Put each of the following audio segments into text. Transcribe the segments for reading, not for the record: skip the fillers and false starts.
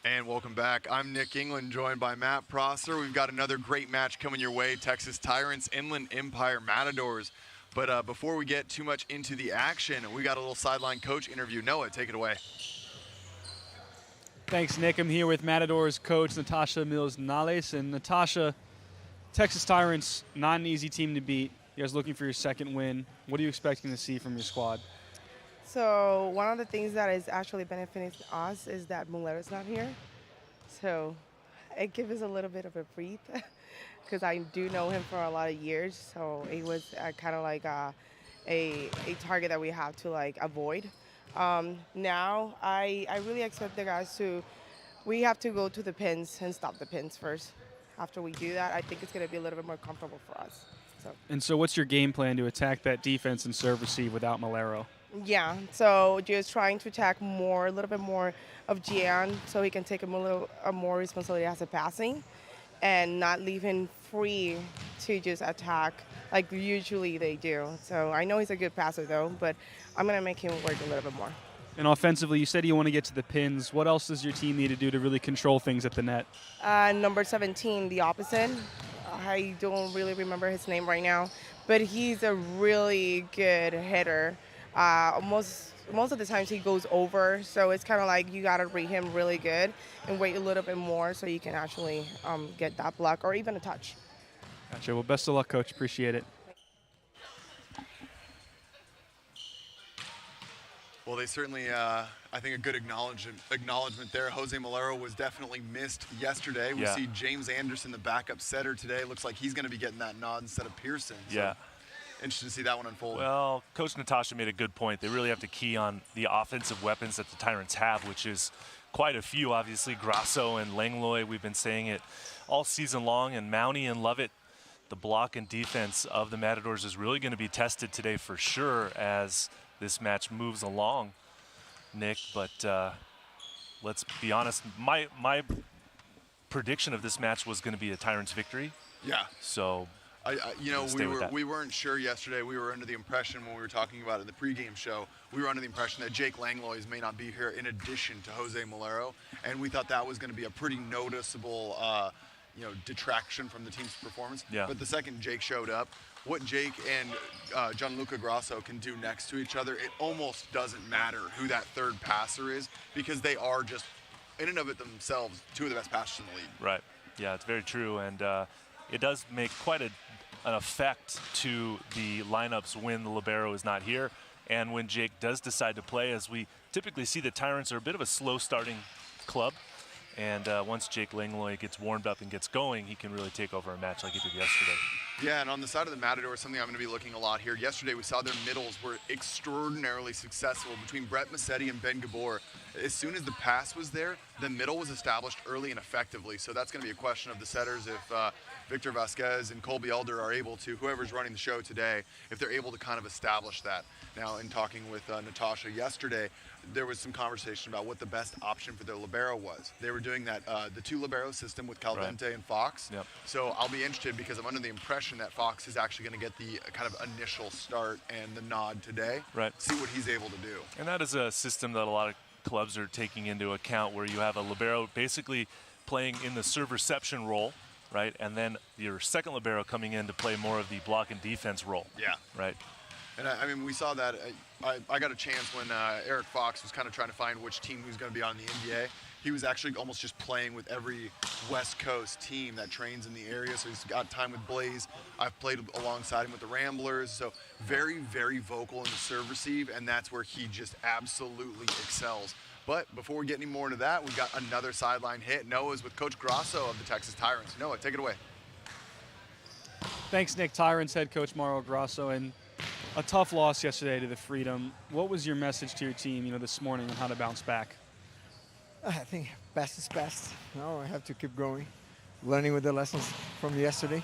And welcome back. I'm Nick England, joined by Matt Prosser. We've got another great match coming your way, Texas Tyrants, Inland Empire Matadors. But before we get too much into the action, we got a little sideline coach interview. Noah, take it away. Thanks, Nick. I'm here with Matadors coach Natasha Mills-Nales. And Natasha, Texas Tyrants, not an easy team to beat. You guys looking for your second win. What are you expecting to see from your squad? So one of the things that is actually benefiting us is that Muller's not here. So it gives us a little bit of a breathe because I do know him for a lot of years. So it was kind of like a target that we have to avoid. Now I really expect the guys we have to go to the pins and stop the pins first. After we do that, I think it's going to be a little bit more comfortable for us. So what's your game plan to attack that defense and serve receive without Malero? Yeah, so just trying to attack a little bit more of Gian so he can take a more responsibility as a passing and not leave him free to just attack like usually they do. So I know he's a good passer though, but I'm going to make him work a little bit more. And offensively, you said you want to get to the pins. What else does your team need to do to really control things at the net? Number 17, the opposite. I don't really remember his name right now, but he's a really good hitter. Most of the times he goes over, so it's kind of like you got to read him really good and wait a little bit more so you can actually get that block or even a touch. Gotcha. Well, best of luck, Coach. Appreciate it. Well, they certainly, I think, a good acknowledgement there. Jose Malero was definitely missed yesterday. We see James Anderson, the backup setter today. Looks like he's going to be getting that nod instead of Pearson. So. Yeah. Interesting to see that one unfold. Well, Coach Natasha made a good point. They really have to key on the offensive weapons that the Tyrants have, which is quite a few, obviously. Grasso and Langlois, we've been saying it all season long, and Mountie and Lovett. The block and defense of the Matadors is really going to be tested today for sure as this match moves along, Nick. But let's be honest, my prediction of this match was going to be a Tyrants victory. Yeah. So we weren't sure yesterday. We were under the impression when we were talking about it in the pregame show, we were under the impression that Jake Langlois may not be here in addition to Jose Malero, and we thought that was going to be a pretty noticeable, detraction from the team's performance. Yeah. But the second Jake showed up, what Jake and Gianluca Grasso can do next to each other, it almost doesn't matter who that third passer is because they are just, in and of it themselves, two of the best passers in the league. Right. Yeah, it's very true, and it does make quite an effect to the lineups when the libero is not here and when Jake does decide to play, as we typically see the Tyrants are a bit of a slow starting club. And once Jake Langlois gets warmed up and gets going, he can really take over a match like he did yesterday. Yeah, and on the side of the Matadors, something I'm going to be looking a lot here. Yesterday, we saw their middles were extraordinarily successful between Brett Massetti and Ben Gabor. As soon as the pass was there, the middle was established early and effectively. So that's going to be a question of the setters if Victor Vasquez and Colby Elder are able to, whoever's running the show today, if they're able to kind of establish that. Now, in talking with Natasha yesterday, there was some conversation about what the best option for their libero was. They were doing that, the two libero system with Calvente and Fox. Yep. So I'll be interested because I'm under the impression that Fox is actually going to get the kind of initial start and the nod today. Right. See what he's able to do. And that is a system that a lot of clubs are taking into account, where you have a libero basically playing in the serve reception role, right? And then your second libero coming in to play more of the block and defense role. Yeah. Right. And I mean, we saw that. I got a chance when Eric Fox was kind of trying to find which team he was going to be on in the NVA. He was actually almost just playing with every West Coast team that trains in the area. So he's got time with Blaze. I've played alongside him with the Ramblers. So very, very vocal in the serve receive, and that's where he just absolutely excels. But before we get any more into that, we've got another sideline hit. Noah's with Coach Grasso of the Texas Tyrants. Noah, take it away. Thanks, Nick. Tyrants head coach Mauro Grasso, and a tough loss yesterday to the Freedom. What was your message to your team, this morning on how to bounce back? I think best is best. I have to keep going, learning with the lessons from yesterday.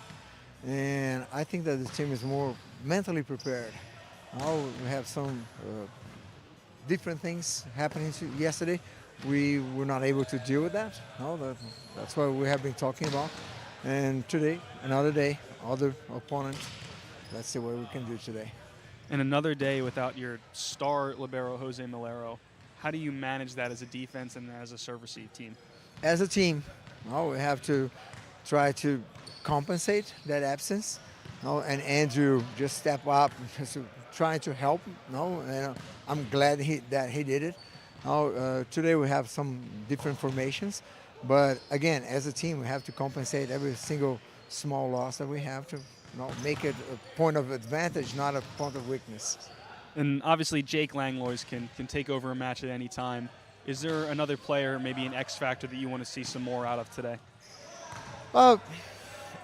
And I think that the team is more mentally prepared. We have some different things happening yesterday. We were not able to deal with that. That's what we have been talking about. And today, another day, other opponent. Let's see what we can do today. And another day without your star libero, Jose Malero. How do you manage that as a defense and as a serve receive team? as a team, we have to try to compensate that absence. And Andrew just step up, just trying to help. And I'm glad that he did it. Today we have some different formations, but again, as a team, we have to compensate every single small loss that we have to make it a point of advantage, not a point of weakness. And obviously, Jake Langlois can take over a match at any time. Is there another player, maybe an X factor, that you want to see some more out of today?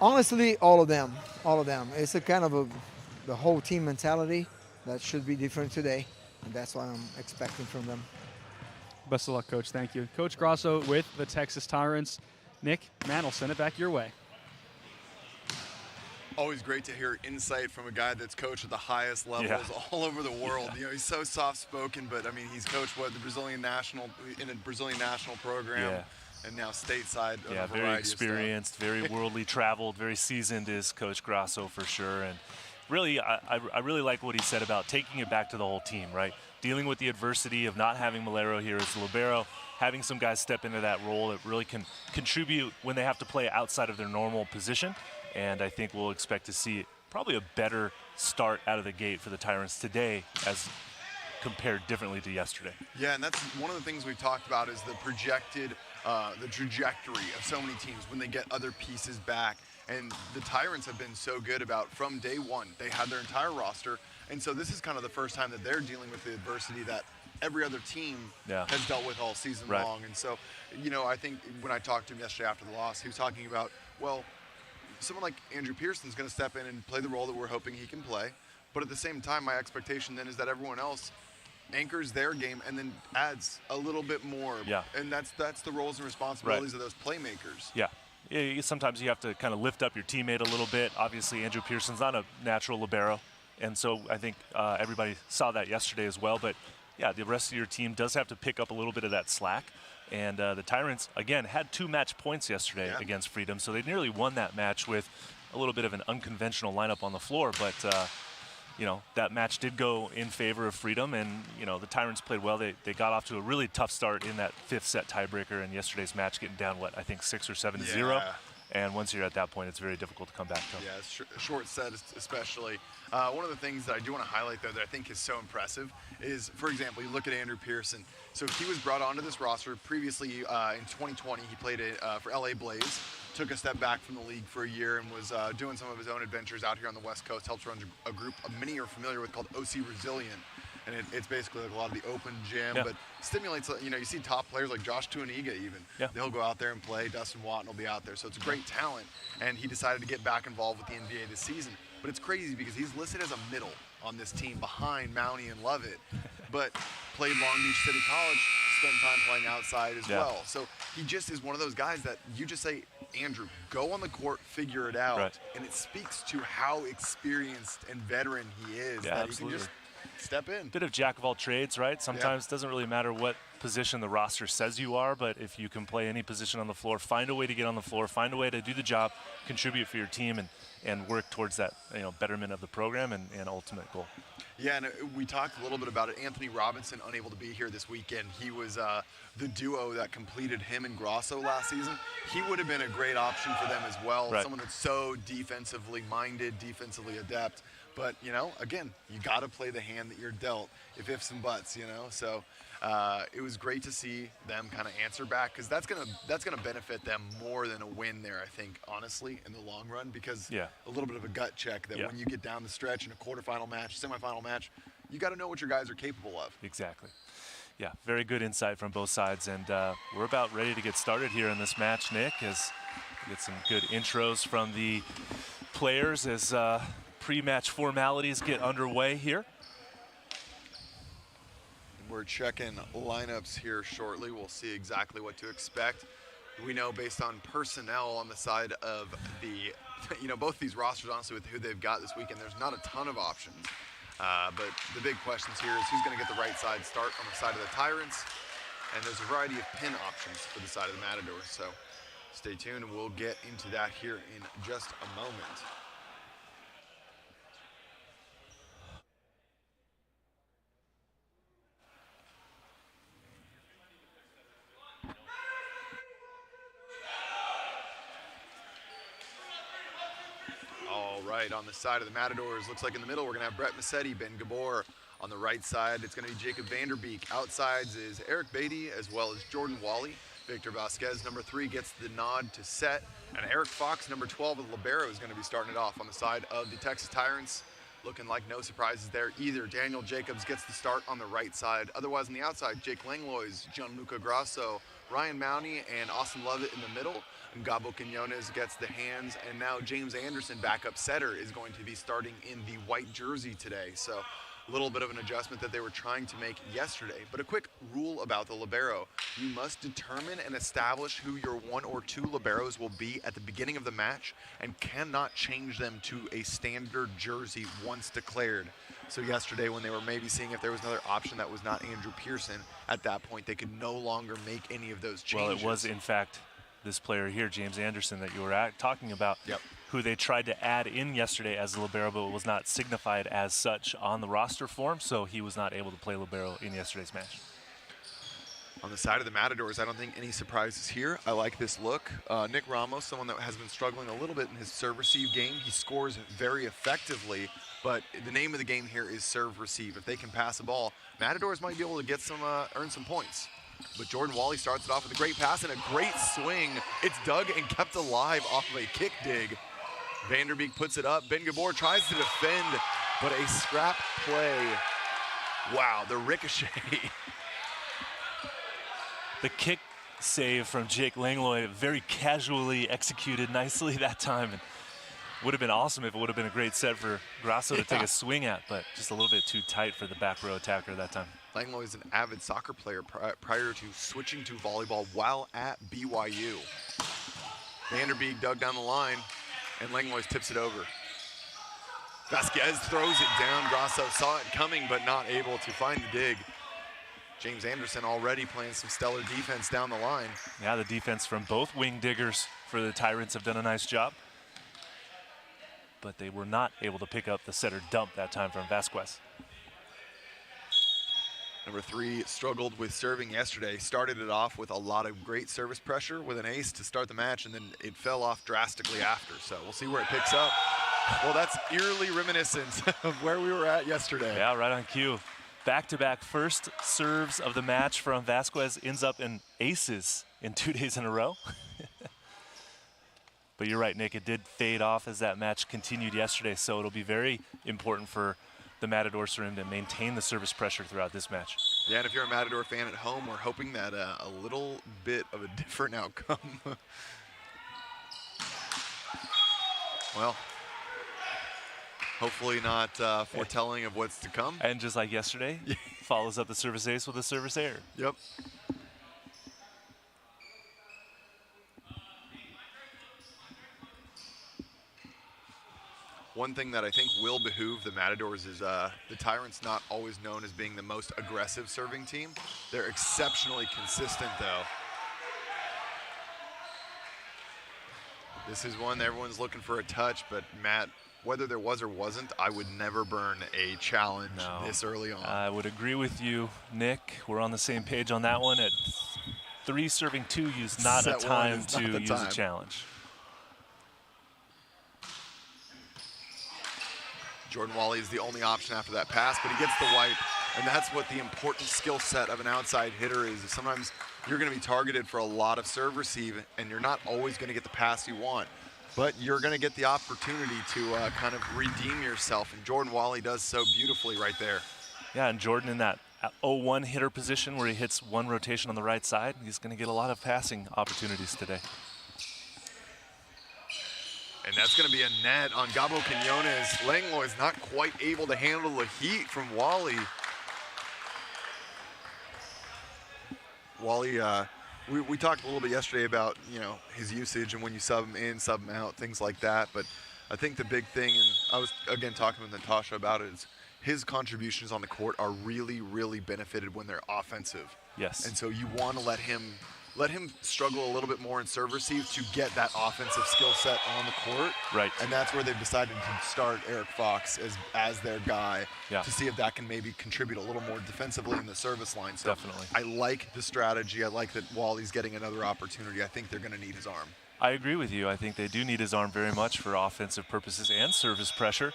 Honestly, all of them. All of them. It's a kind of the whole team mentality that should be different today, and that's what I'm expecting from them. Best of luck, Coach. Thank you. Coach Grasso with the Texas Tyrants. Nick, Matt, I'll send it back your way. Always great to hear insight from a guy that's coached at the highest levels all over the world. Yeah. You know, he's so soft-spoken, but I mean, he's coached the Brazilian national in a Brazilian national program, and now stateside. Yeah, very experienced, very worldly traveled, very seasoned is Coach Grasso for sure. And really, I really like what he said about taking it back to the whole team, right? Dealing with the adversity of not having Malero here as libero, having some guys step into that role that really can contribute when they have to play outside of their normal position. And I think we'll expect to see probably a better start out of the gate for the Tyrants today as compared differently to yesterday. Yeah, and that's one of the things we've talked about is the projected, the trajectory of so many teams when they get other pieces back. And the Tyrants have been so good about from day one. They had their entire roster. And so this is kind of the first time that they're dealing with the adversity that every other team has dealt with all season long. And so, you know, I think when I talked to him yesterday after the loss, he was talking about, well, someone like Andrew Pearson's going to step in and play the role that we're hoping he can play. But at the same time, my expectation then is that everyone else anchors their game and then adds a little bit more. Yeah. And that's the roles and responsibilities of those playmakers. Yeah. Sometimes you have to kind of lift up your teammate a little bit. Obviously, Andrew Pearson's not a natural libero. And so I think everybody saw that yesterday as well. But, yeah, the rest of your team does have to pick up a little bit of that slack. And the Tyrants, again, had 2 match points yesterday against Freedom. So they nearly won that match with a little bit of an unconventional lineup on the floor. But, you know, that match did go in favor of Freedom. And, you know, the Tyrants played well. They got off to a really tough start in that 5th set tiebreaker in yesterday's match, getting down, what, I think 6 or 7-0. And once you're at that point, it's very difficult to come back to. Yeah, it's a short set especially. One of the things that I do want to highlight, though, that I think is so impressive is, for example, you look at Andrew Pearson. So he was brought onto this roster previously in 2020. He played for LA Blaze, took a step back from the league for a year and was doing some of his own adventures out here on the West Coast, helps run a group many are familiar with called OC Resilient. And it's basically like a lot of the open gym, but stimulates, you know, you see top players like Josh Tuaniga even. They'll go out there and play. Dustin Watton will be out there. So it's a great talent. And he decided to get back involved with the NVA this season. But it's crazy because he's listed as a middle on this team behind Mountie and Lovett. But played Long Beach City College, spent time playing outside as well. So he just is one of those guys that you just say, Andrew, go on the court, figure it out. And it speaks to how experienced and veteran he is. That he can just step in. Bit of jack of all trades, right? Sometimes it doesn't really matter what position the roster says you are, but if you can play any position on the floor, find a way to get on the floor, find a way to do the job, contribute for your team, and work towards that, you know, betterment of the program and ultimate goal. Yeah, and we talked a little bit about it. Anthony Robinson, unable to be here this weekend. He was the duo that completed him and Grasso last season. He would have been a great option for them as well. Someone that's so defensively minded, defensively adept. But, you know, again, you got to play the hand that you're dealt, if ifs and buts, you know. So it was great to see them kind of answer back because that's gonna benefit them more than a win there, I think, honestly, in the long run. Because a little bit of a gut check that when you get down the stretch in a quarterfinal match, semifinal match, you got to know what your guys are capable of. Exactly. Yeah, very good insight from both sides. And we're about ready to get started here in this match, Nick, as we get some good intros from the players as pre-match formalities get underway here. We're checking lineups here shortly. We'll see exactly what to expect. We know based on personnel on the side of the, you know, both these rosters, honestly, with who they've got this weekend, there's not a ton of options. But the big questions here is who's going to get the right side start on the side of the Tyrants. And there's a variety of pin options for the side of the Matadors. So stay tuned and we'll get into that here in just a moment. right, on the side of the Matadors, looks like in the middle we're going to have Brett Massetti, Ben Gabor. On the right side, it's going to be Jacob Vanderbeek. Outsides is Eric Beatty as well as Jordan Wally. Victor Vasquez, number 3, gets the nod to set. And Eric Fox, number 12, of libero, is going to be starting it off on the side of the Texas Tyrants. Looking like no surprises there either. Daniel Jacobs gets the start on the right side. Otherwise, on the outside, Jake Langlois, Gianluca Grasso, Ryan Mowney, and Austin Lovett in the middle. And Gabo Quinones gets the hands. And now James Anderson, backup setter, is going to be starting in the white jersey today. So a little bit of an adjustment that they were trying to make yesterday. But a quick rule about the libero: you must determine and establish who your 1 or 2 liberos will be at the beginning of the match and cannot change them to a standard jersey once declared. So yesterday, when they were maybe seeing if there was another option that was not Andrew Pearson, at that point they could no longer make any of those changes. Well, it was in fact this player here, James Anderson, that you were talking about. Yep. Who they tried to add in yesterday as a libero, but was not signified as such on the roster form, so he was not able to play libero in yesterday's match. On the side of the Matadors, I don't think any surprises here. I like this look. Nick Ramos, someone that has been struggling a little bit in his serve-receive game. He scores very effectively, but the name of the game here is serve-receive. If they can pass the ball, Matadors might be able to get some, earn some points. But Jordan Wally starts it off with a great pass and a great swing. It's dug and kept alive off of a kick dig. Vanderbeek puts it up. Ben Gabor tries to defend, but a scrap play. Wow, the ricochet. The kick save from Jake Langlois, very casually executed nicely that time. And would have been awesome if it would have been a great set for Grasso to take a swing at, but just a little bit too tight for the back row attacker that time. Langlois is an avid soccer player prior to switching to volleyball while at BYU. Vanderbeek dug down the line, and Langlois tips it over. Vasquez throws it down. Grasso saw it coming, but not able to find the dig. James Anderson already playing some stellar defense down the line. Yeah, the defense from both wing diggers for the Tyrants have done a nice job. But they were not able to pick up the setter dump that time from Vasquez. Number 3 struggled with serving yesterday. Started it off with a lot of great service pressure with an ace to start the match, and then it fell off drastically after. So we'll see where it picks up. Well, that's eerily reminiscent of where we were at yesterday. Yeah, right on cue. Back-to-back first serves of the match from Vasquez ends up in aces in 2 days in a row. But you're right, Nick, it did fade off as that match continued yesterday, so it'll be very important for the Matadors for him to maintain the service pressure throughout this match. Yeah, and if you're a Matador fan at home, we're hoping that a little bit of a different outcome. Well, hopefully not foretelling of what's to come. And just like yesterday, follows up the service ace with a service error. Yep. One thing that I think will behoove the Matadors is the Tyrants not always known as being the most aggressive serving team. They're exceptionally consistent, though. This is one everyone's looking for a touch, but Matt, whether there was or wasn't, I would never burn a challenge this early on. I would agree with you, Nick. We're on the same page on that one. At 3 serving 2 use not a time to use a challenge. Jordan Wally is the only option after that pass, but he gets the wipe, and that's what the important skill set of an outside hitter is. Sometimes you're going to be targeted for a lot of serve receive, and you're not always going to get the pass you want, but you're going to get the opportunity to kind of redeem yourself, and Jordan Wally does so beautifully right there. Yeah, and Jordan in that 0-1 hitter position where he hits 1 rotation on the right side, he's going to get a lot of passing opportunities today. And that's going to be a net on Gabo Quinones. Langlois is not quite able to handle the heat from Wally. Wally, we talked a little bit yesterday about, you know, his usage and when you sub him in, sub him out, things like that. But I think the big thing, and I was, again, talking with Natasha about it, is his contributions on the court are really, really benefited when they're offensive. Yes. And so you want to let him struggle a little bit more in serve receive to get that offensive skill set on the court. Right. And that's where they've decided to start Eric Fox as their guy to see if that can maybe contribute a little more defensively in the service line. So definitely. I like the strategy. I like that Wally's getting another opportunity. I think they're going to need his arm. I agree with you. I think they do need his arm very much for offensive purposes and service pressure.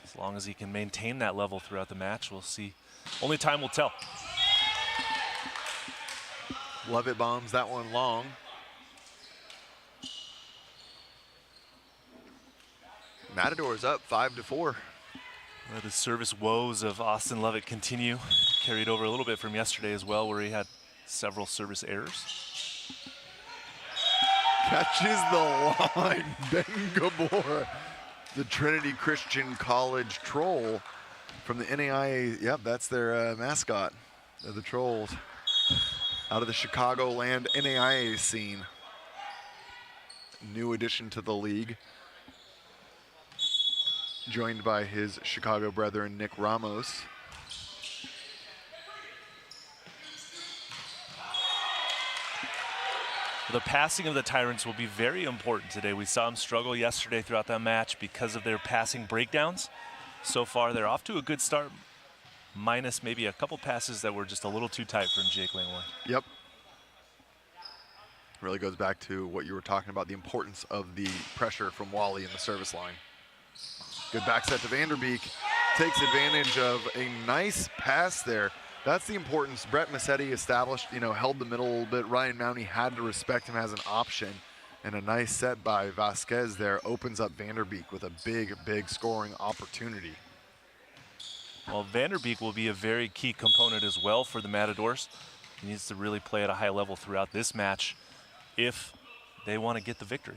As long as he can maintain that level throughout the match, we'll see. Only time will tell. Lovett bombs that one long. Matadors up 5-4. The service woes of Austin Lovett continue. Carried over a little bit from yesterday as well, where he had several service errors. Catches the line, Ben Gabor, the Trinity Christian College Troll from the NAIA. Yep, that's their mascot. They're the Trolls. Out of the Chicagoland NAIA scene. New addition to the league. Joined by his Chicago brethren, Nick Ramos. The passing of the Tyrants will be very important today. We saw them struggle yesterday throughout that match because of their passing breakdowns. So far, they're off to a good start, minus maybe a couple passes that were just a little too tight from Jake Langlois. Yep. Really goes back to what you were talking about, the importance of the pressure from Wally in the service line. Good back set to Vanderbeek. Takes advantage of a nice pass there. That's the importance. Brett Massetti established, held the middle a little bit. Ryan Mounty had to respect him as an option. And a nice set by Vasquez there opens up Vanderbeek with a big, big scoring opportunity. Well, Vanderbeek will be a very key component as well for the Matadors. He needs to really play at a high level throughout this match if they want to get the victory.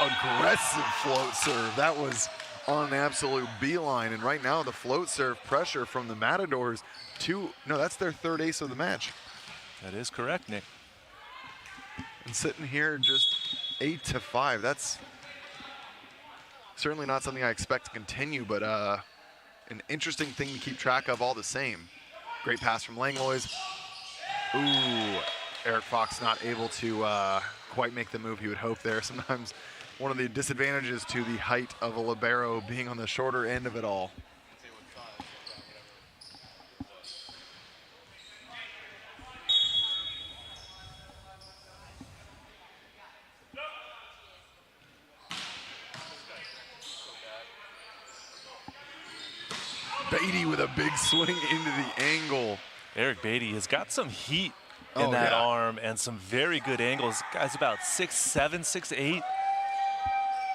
Aggressive float serve. That was on an absolute beeline. And right now the float serve pressure from the Matadors that's their third ace of the match. That is correct, Nick. And sitting here just 8-5. That's certainly not something I expect to continue, but an interesting thing to keep track of all the same. Great pass from Langlois. Ooh, Eric Fox not able to quite make the move he would hope there. Sometimes one of the disadvantages to the height of a libero being on the shorter end of it all. Beatty with a big swing into the angle. Eric Beatty has got some heat in that arm and some very good angles. Guy's about 6'7", 6'8".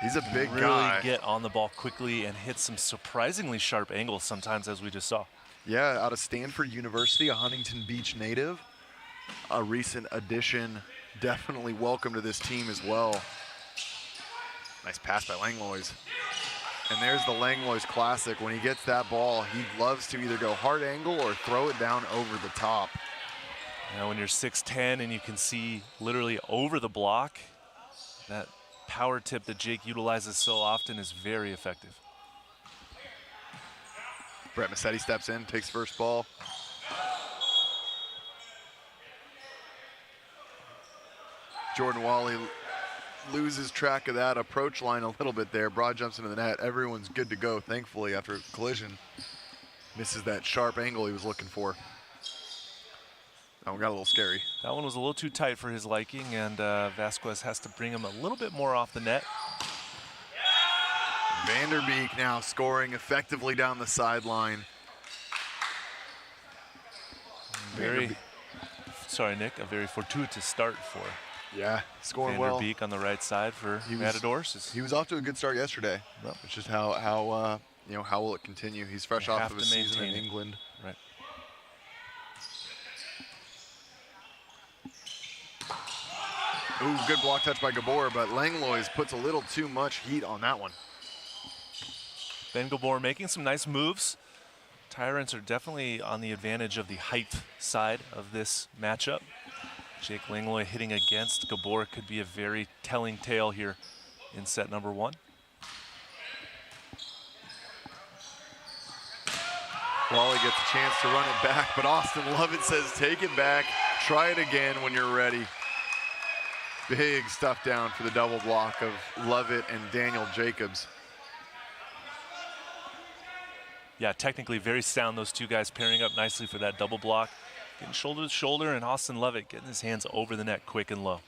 He's a big really guy. Really get on the ball quickly and hit some surprisingly sharp angles sometimes, as we just saw. Yeah, out of Stanford University, a Huntington Beach native. A recent addition, definitely welcome to this team as well. Nice pass by Langlois. And there's the Langlois classic. When he gets that ball, he loves to either go hard angle or throw it down over the top. Now, when you're 6'10" and you can see literally over the block, that power tip that Jake utilizes so often is very effective. Brett Massetti steps in, takes first ball. Jordan Wally loses track of that approach line a little bit there. Broad jumps into the net. Everyone's good to go, thankfully, after a collision. Misses that sharp angle he was looking for. That one got a little scary. That one was a little too tight for his liking, and Vasquez has to bring him a little bit more off the net. Vanderbeek now scoring effectively down the sideline. Sorry, Nick, a very fortuitous start for scoring well. Vanderbeek on the right side for Matadors. He was off to a good start yesterday. Yep. It's just how will it continue? He's fresh off of a season in England. Right. Ooh, good block touch by Gabor, but Langlois puts a little too much heat on that one. Ben Gabor making some nice moves. Tyrants are definitely on the advantage of the height side of this matchup. Jake Langlois hitting against Gabor could be a very telling tale here in set number one. Wally gets a chance to run it back, but Austin Lovett says, take it back, try it again when you're ready. Big stuff down for the double block of Lovett and Daniel Jacobs. Yeah, technically very sound, those two guys pairing up nicely for that double block. Getting shoulder to shoulder, and Austin Lovett getting his hands over the net quick and low.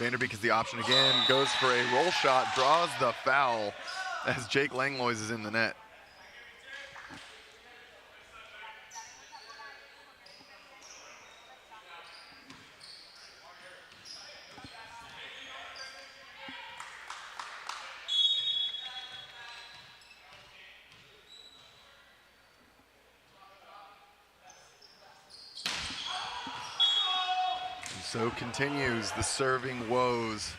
Vanderbeek is the option again, goes for a roll shot, draws the foul as Jake Langlois is in the net. So continues the serving woes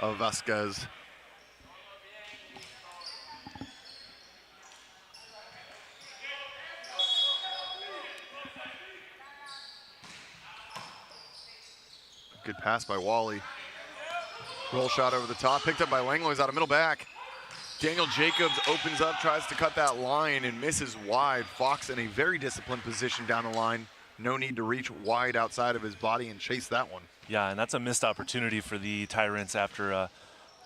of Vasquez. Good pass by Wally. Roll shot over the top, picked up by Langlois out of middle back. Daniel Jacobs opens up, tries to cut that line and misses wide. Fox in a very disciplined position down the line. No need to reach wide outside of his body and chase that one. Yeah, and that's a missed opportunity for the Tyrants after a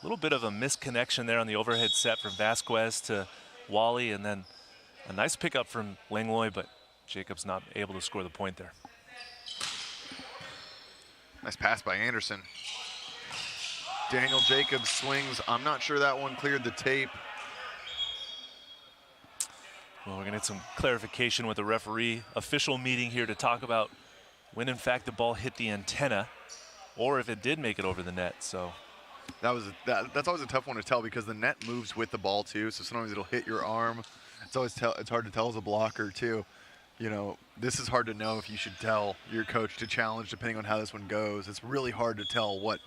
little bit of a misconnection there on the overhead set from Vasquez to Wally, and then a nice pickup from Langlois, but Jacobs not able to score the point there. Nice pass by Anderson. Daniel Jacobs swings. I'm not sure that one cleared the tape. Well, we're going to get some clarification with the referee. Official meeting here to talk about when, in fact, the ball hit the antenna or if it did make it over the net. So that's always a tough one to tell because the net moves with the ball, too. So sometimes it'll hit your arm. It's hard to tell as a blocker, too. You know, this is hard to know if you should tell your coach to challenge depending on how this one goes. It's really hard to tell what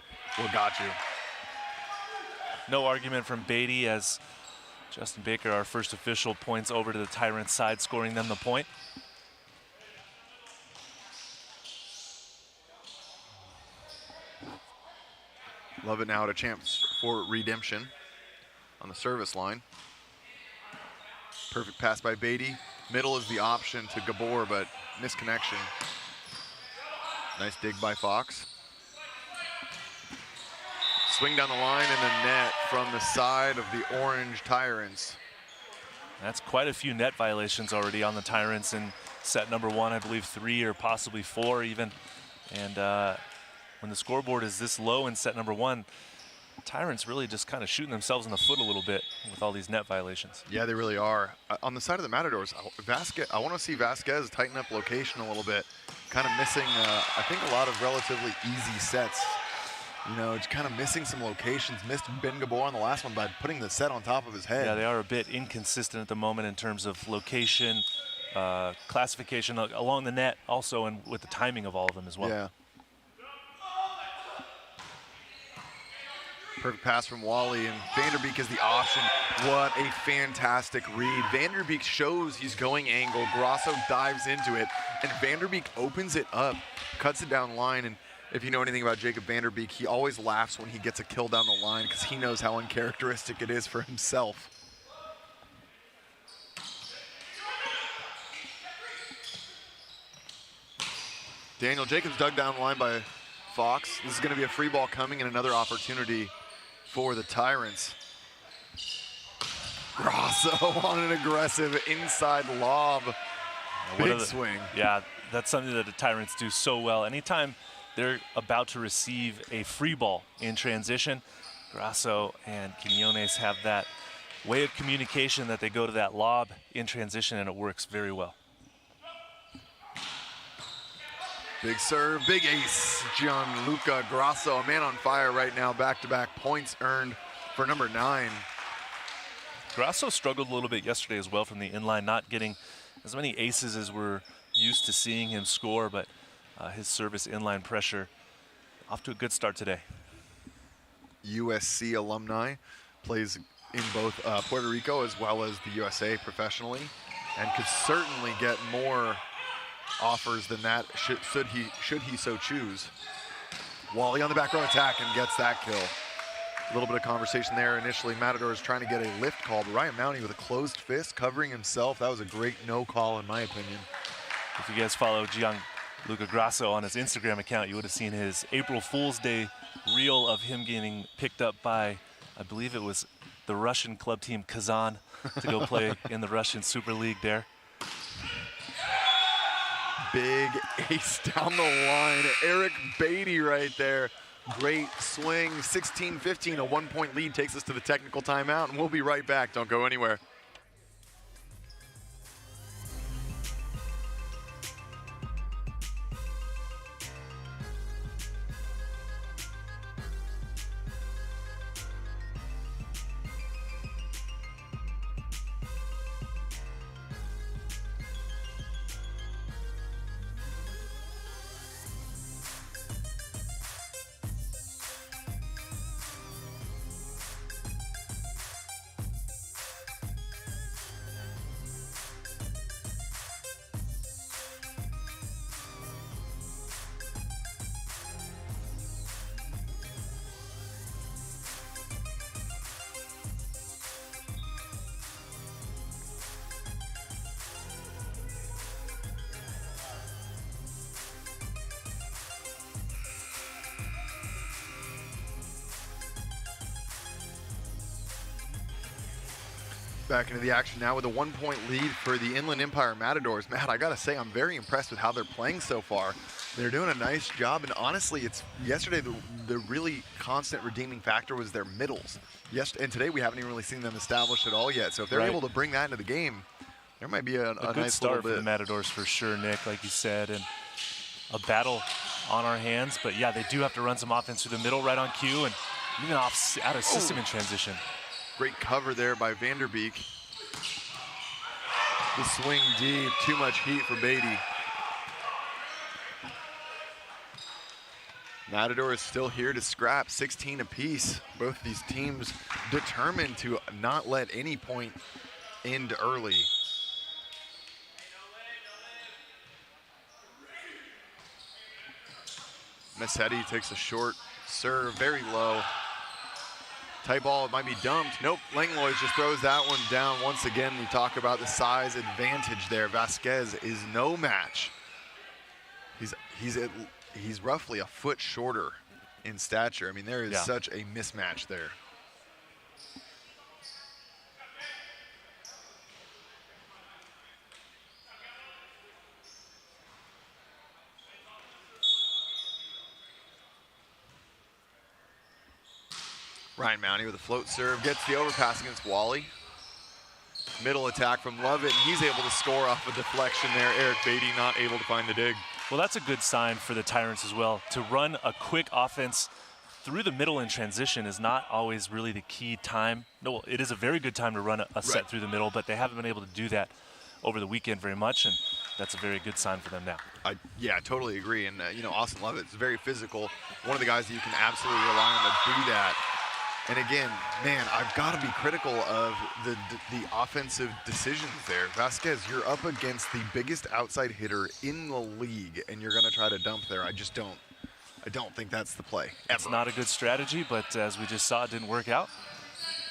got you. No argument from Beatty as Justin Baker, our first official, points over to the Tyrants side, scoring them the point. Love it now, a chance for redemption on the service line. Perfect pass by Beatty. Middle is the option to Gabor, but misconnection. Nice dig by Fox. Swing down the line in the net from the side of the orange Tyrants. That's quite a few net violations already on the Tyrants in set number 1, I believe 3 or possibly 4 even. And when the scoreboard is this low in set number 1, Tyrants really just kind of shooting themselves in the foot a little bit with all these net violations. Yeah, they really are. On the side of the Matadors, I want to see Vasquez tighten up location a little bit. Kind of missing, I think, a lot of relatively easy sets. You know, it's kind of missing some locations. Missed Ben Gabor on the last one by putting the set on top of his head. Yeah, they are a bit inconsistent at the moment in terms of location, classification along the net, also, and with the timing of all of them as well. Yeah. Perfect pass from Wally, and Vanderbeek is the option. What a fantastic read. Vanderbeek shows he's going angle. Grasso dives into it, and Vanderbeek opens it up, cuts it down the line, and if you know anything about Jacob Vanderbeek, he always laughs when he gets a kill down the line because he knows how uncharacteristic it is for himself. Daniel Jacobs dug down the line by Fox. This is going to be a free ball coming and another opportunity for the Tyrants. Grasso on an aggressive inside lob. Big swing. Yeah, that's something that the Tyrants do so well. Anytime they're about to receive a free ball in transition, Grasso and Quiñones have that way of communication that they go to that lob in transition, and it works very well. Big serve, big ace. Gianluca Grasso, a man on fire right now. Back-to-back points earned for number 9. Grasso struggled a little bit yesterday as well from the inline, not getting as many aces as we're used to seeing him score, but his service inline pressure off to a good start today. USC alumni, plays in both Puerto Rico as well as the USA professionally, and could certainly get more offers than that should he so choose. Wally on the back row attack and gets that kill. A little bit of conversation there initially. Matadors trying to get a lift call, but Ryan Mounty with a closed fist covering himself. That was a great no call in my opinion. If you guys follow Gianluca Grasso on his Instagram account, you would have seen his April Fool's Day reel of him getting picked up by, I believe it was the Russian club team Kazan, to go play in the Russian Super League there. Big ace down the line. Eric Beatty right there Great swing, 16-15, a 1-point lead takes us to the technical timeout, and we'll be right back. Don't go anywhere. Back into the action now with a 1-point lead for the Inland Empire Matadors. Matt, I gotta say, I'm very impressed with how they're playing so far. They're doing a nice job, and honestly, it's yesterday the really constant redeeming factor was their middles. Yes, and today we haven't even really seen them established at all yet. So if they're able to bring that into the game, there might be a good nice start little bit. for the Matadors for sure, Nick, like you said, and a battle on our hands. But yeah, they do have to run some offense through the middle right on cue, and even out of system in transition. Great cover there by Vanderbeek. The swing deep, too much heat for Beatty. Matador is still here to scrap, 16 apiece. Both these teams determined to not let any point end early. Massetti takes a short serve, very low. Tight ball, it might be dumped. Nope, Langlois just throws that one down. Once again, we talk about the size advantage there. Vasquez is no match. He's roughly a foot shorter in stature. I mean, there is such a mismatch there. Ryan Mounty with a float serve, gets the overpass against Wally. Middle attack from Lovett, and he's able to score off a deflection there. Eric Beatty not able to find the dig. Well, that's a good sign for the Tyrants as well. To run a quick offense through the middle in transition is not always really the key time. No, it is a very good time to run a set through the middle, but they haven't been able to do that over the weekend very much, and that's a very good sign for them now. Yeah, I totally agree. And, you know, Austin Lovett's very physical. One of the guys that you can absolutely rely on to do that. And again, man, I've got to be critical of the offensive decisions there. Vasquez, you're up against the biggest outside hitter in the league, and you're going to try to dump there. I don't think that's the play. It's not a good strategy, but as we just saw, it didn't work out.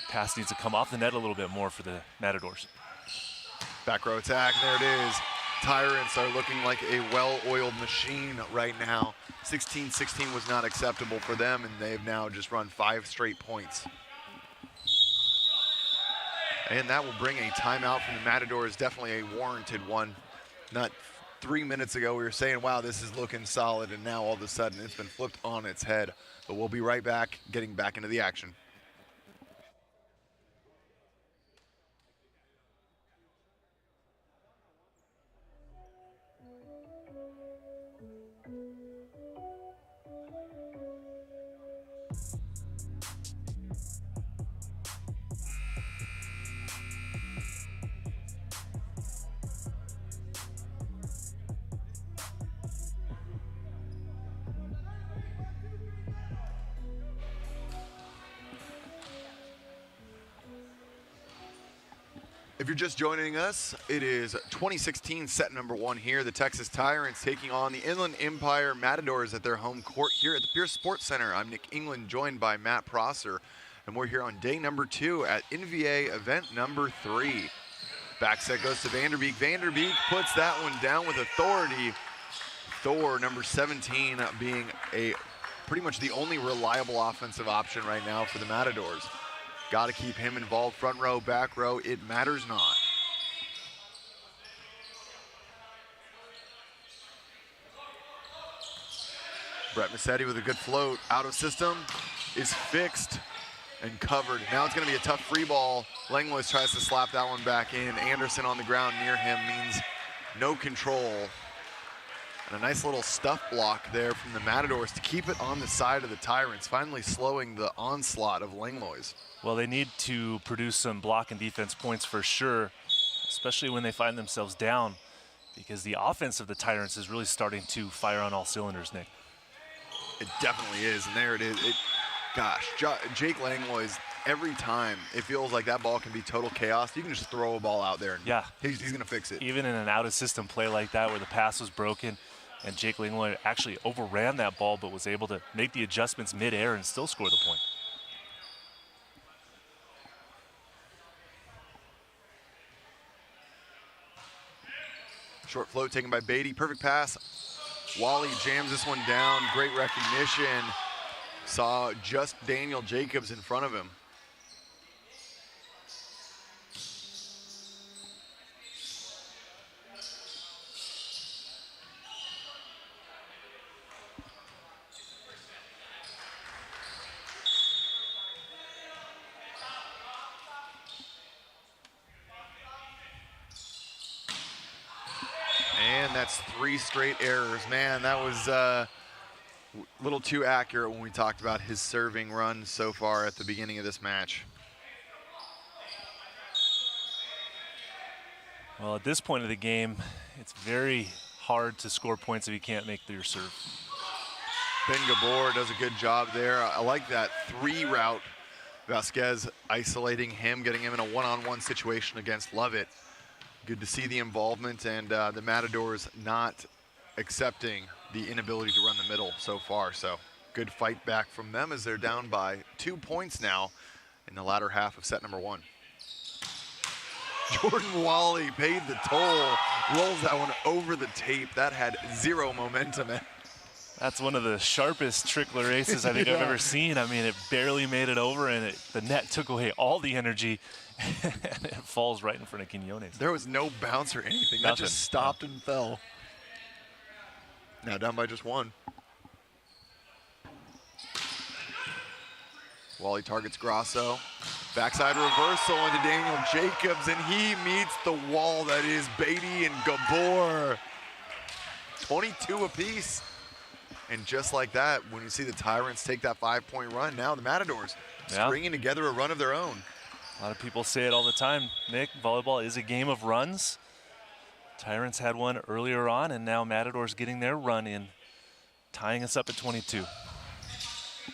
Pass needs to come off the net a little bit more for the Matadors. Back row attack, there it is. Tyrants are looking like a well-oiled machine right now. 16-16 was not acceptable for them, and they've now just run 5 straight points. And that will bring a timeout from the Matadors, definitely a warranted one. Not 3 minutes ago we were saying, wow, this is looking solid, and now all of a sudden it's been flipped on its head. But we'll be right back, getting back into the action. If you're just joining us, it is 2016 set number 1 here. The Texas Tyrants taking on the Inland Empire Matadors at their home court here at the Pierce Sports Center. I'm Nick England, joined by Matt Prosser, and we're here on day number 2 at NVA event number 3. Back set goes to Vanderbeek. Vanderbeek puts that one down with authority. Thor, number 17, being pretty much the only reliable offensive option right now for the Matadors. Got to keep him involved, front row, back row, it matters not. Brett Massetti with a good float. Out of system is fixed and covered. Now it's going to be a tough free ball. Langlois tries to slap that one back in. Anderson on the ground near him means no control. And a nice little stuff block there from the Matadors to keep it on the side of the Tyrants, finally slowing the onslaught of Langlois. Well, they need to produce some block and defense points for sure, especially when they find themselves down, because the offense of the Tyrants is really starting to fire on all cylinders, Nick. It definitely is, and there it is. Gosh, Jake Langlois, every time it feels like that ball can be total chaos, you can just throw a ball out there and he's going to fix it. Even in an out-of-system play like that where the pass was broken and Jake Langlois actually overran that ball but was able to make the adjustments mid-air and still score the point. Short float taken by Beatty, perfect pass. Wally jams this one down, great recognition. Saw just Daniel Jacobs in front of him. And that's 3 straight errors. Man, that was a little too accurate when we talked about his serving run so far at the beginning of this match. Well, at this point of the game, it's very hard to score points if you can't make your serve. Ben Gabor does a good job there. I like that 3 route. Vasquez isolating him, getting him in a one-on-one situation against Lovett. Good to see the involvement, and the Matadors not accepting the inability to run the middle so far. So good fight back from them as they're down by 2 points now in the latter half of set number 1. Jordan Wally paid the toll, rolls that one over the tape. That had 0 momentum. That's one of the sharpest trickler aces I think I've ever seen. I mean, it barely made it over, and the net took away all the energy, and it falls right in front of Quinones. There was no bounce or anything. That just stopped and fell. Now down by just 1. Wally targets Grasso. Backside reversal into Daniel Jacobs, and he meets the wall that is Beatty and Gabor. 22 apiece. And just like that, when you see the Tyrants take that 5-point run, now the Matadors stringing together a run of their own. A lot of people say it all the time, Nick. Volleyball is a game of runs. Tyrants had one earlier on, and now Matadors getting their run in, tying us up at 22.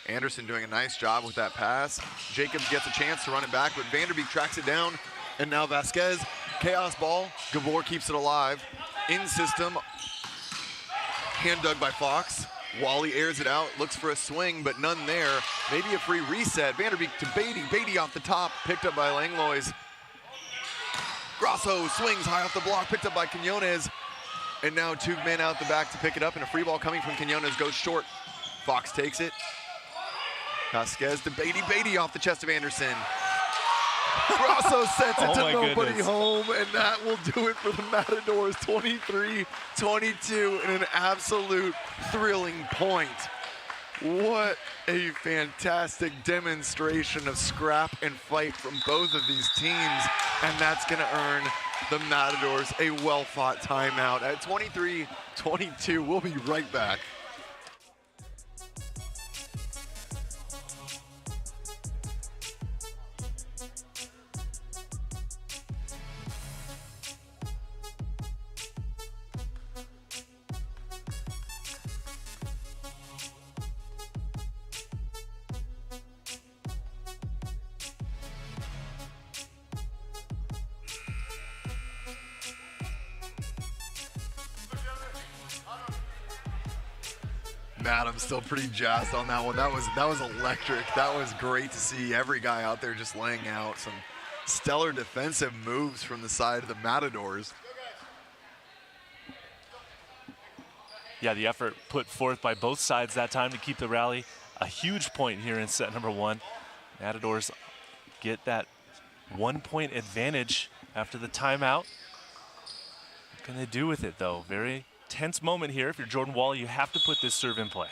Anderson doing a nice job with that pass. Jacobs gets a chance to run it back, but Vanderbeek tracks it down. And now Vasquez, chaos ball. Gabor keeps it alive. In system, hand dug by Fox. Wally airs it out, looks for a swing, but none there. Maybe a free reset. Vanderbeek to Beatty. Beatty off the top, picked up by Langlois. Grasso swings high off the block, picked up by Quinones. And now 2 men out the back to pick it up, and a free ball coming from Quinones goes short. Fox takes it. Vasquez to Beatty. Beatty off the chest of Anderson. Grasso sets it to nobody home, and that will do it for the Matadors. 23-22 in an absolute thrilling point. What a fantastic demonstration of scrap and fight from both of these teams, and that's going to earn the Matadors a well-fought timeout at 23-22. We'll be right back. Matt, I'm still pretty jazzed on that one. That was electric. That was great to see every guy out there just laying out some stellar defensive moves from the side of the Matadors. Yeah, the effort put forth by both sides that time to keep the rally a huge point here in set number 1. Matadors get that 1-point advantage after the timeout. What can they do with it, though? Very tense moment here. If you're Jordan Wall, you have to put this serve in play.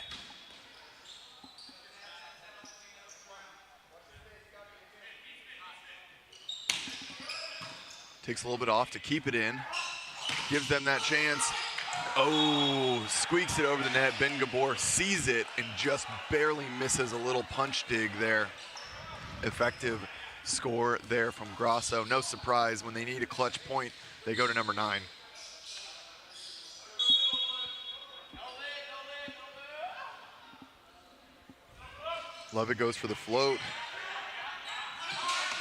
Takes a little bit off to keep it in. Gives them that chance. Oh, squeaks it over the net. Ben Gabor sees it and just barely misses a little punch dig there. Effective score there from Grasso. No surprise, when they need a clutch point, they go to number 9. Lovett goes for the float.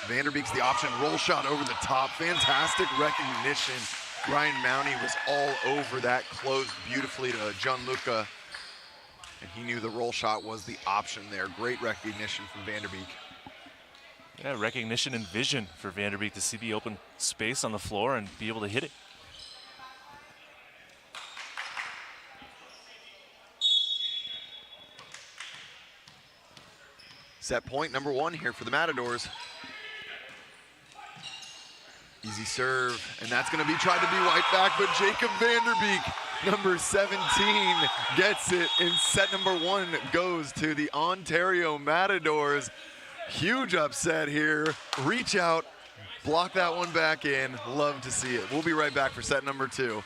Vanderbeek's the option, roll shot over the top. Fantastic recognition. Ryan Mounty was all over that, closed beautifully to Gianluca, and he knew the roll shot was the option there. Great recognition from Vanderbeek. Yeah, recognition and vision for Vanderbeek to see the open space on the floor and be able to hit it. Set point number 1 here for the Matadors. Easy serve, and that's going to be tried to be right back, but Jacob Vanderbeek, number 17, gets it, and set number 1 goes to the Ontario Matadors. Huge upset here. Reach out, block that one back in. Love to see it. We'll be right back for set number 2.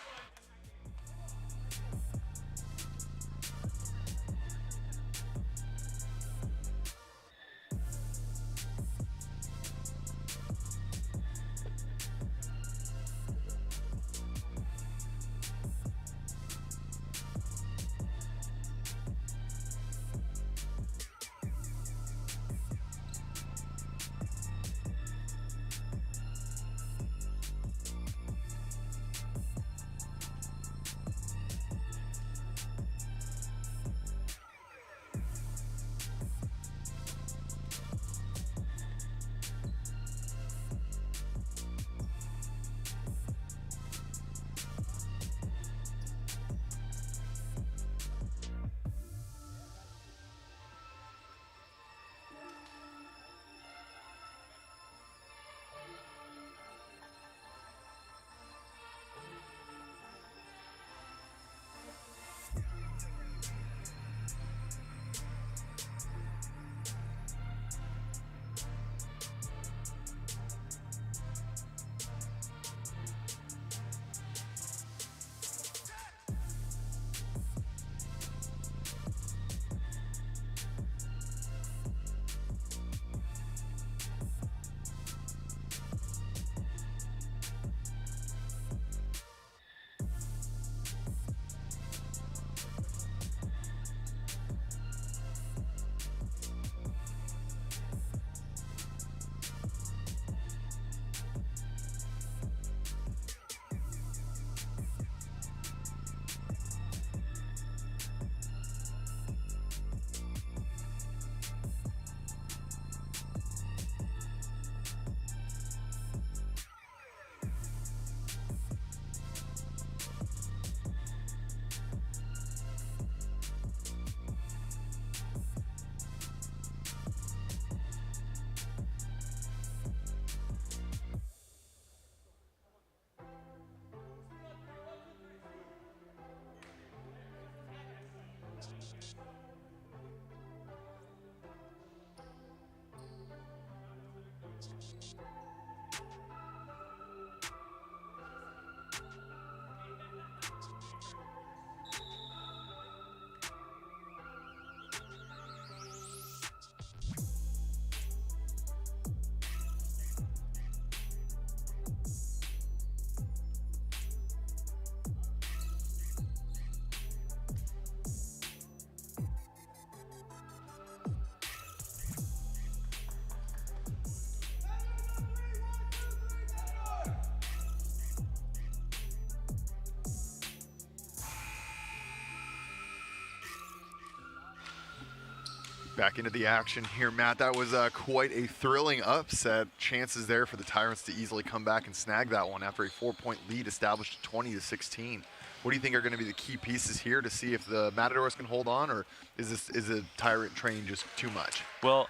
Back into the action here, Matt. That was quite a thrilling upset. Chances there for the Tyrants to easily come back and snag that one after a 4-point lead established at 20-16. What do you think are going to be the key pieces here to see if the Matadors can hold on, or is the Tyrant train just too much? Well,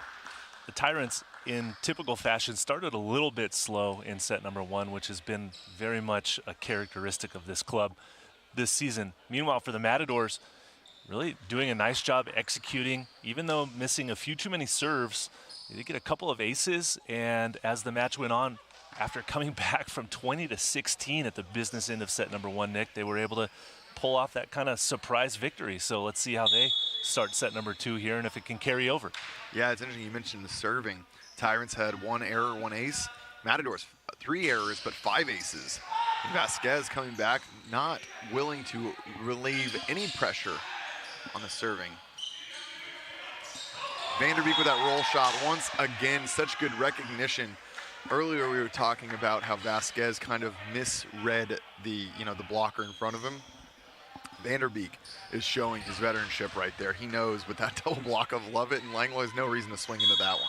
the Tyrants, in typical fashion, started a little bit slow in set number 1, which has been very much a characteristic of this club this season. Meanwhile, for the Matadors, really doing a nice job executing, even though missing a few too many serves. They did get a couple of aces, and as the match went on, after coming back from 20-16 at the business end of set number 1, Nick, they were able to pull off that kind of surprise victory. So let's see how they start set number 2 here and if it can carry over. Yeah, it's interesting you mentioned the serving. Tyrants had 1 error, 1 ace. Matadors, 3 errors, but 5 aces. Vasquez coming back, not willing to relieve any pressure on the serving. Vanderbeek with that roll shot once again, such good recognition. Earlier we were talking about how Vasquez kind of misread the blocker in front of him. Vanderbeek is showing his veteranship right there. He knows with that double block of Lovett and Langlois, no reason to swing into that one.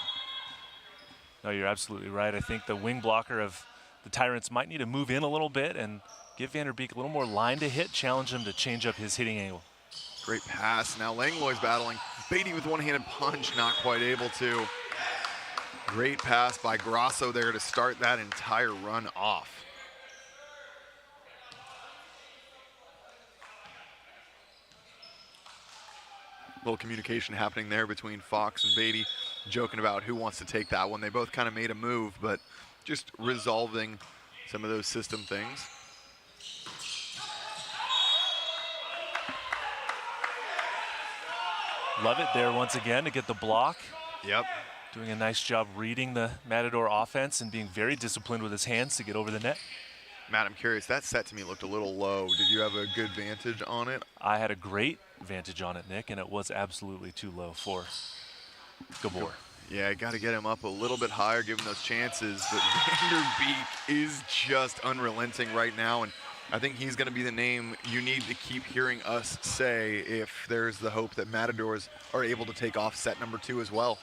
No, you're absolutely right. I think the wing blocker of the Tyrants might need to move in a little bit and give Vanderbeek a little more line to hit, challenge him to change up his hitting angle. Great pass. Now Langlois battling. Beatty with one-handed punch, not quite able to. Great pass by Grasso there to start that entire run off. Little communication happening there between Fox and Beatty, joking about who wants to take that one. They both kind of made a move, but just resolving some of those system things. Love it there once again to get the block. Yep. Doing a nice job reading the Matador offense and being very disciplined with his hands to get over the net. Matt, I'm curious, that set to me looked a little low. Did you have a good vantage on it? I had a great vantage on it, Nick, and it was absolutely too low for Gabor. Yeah, got to get him up a little bit higher, give him those chances. But Vanderbeek is just unrelenting right now, and I think he's going to be the name you need to keep hearing us say if there's the hope that Matadors are able to take off set number 2 as well.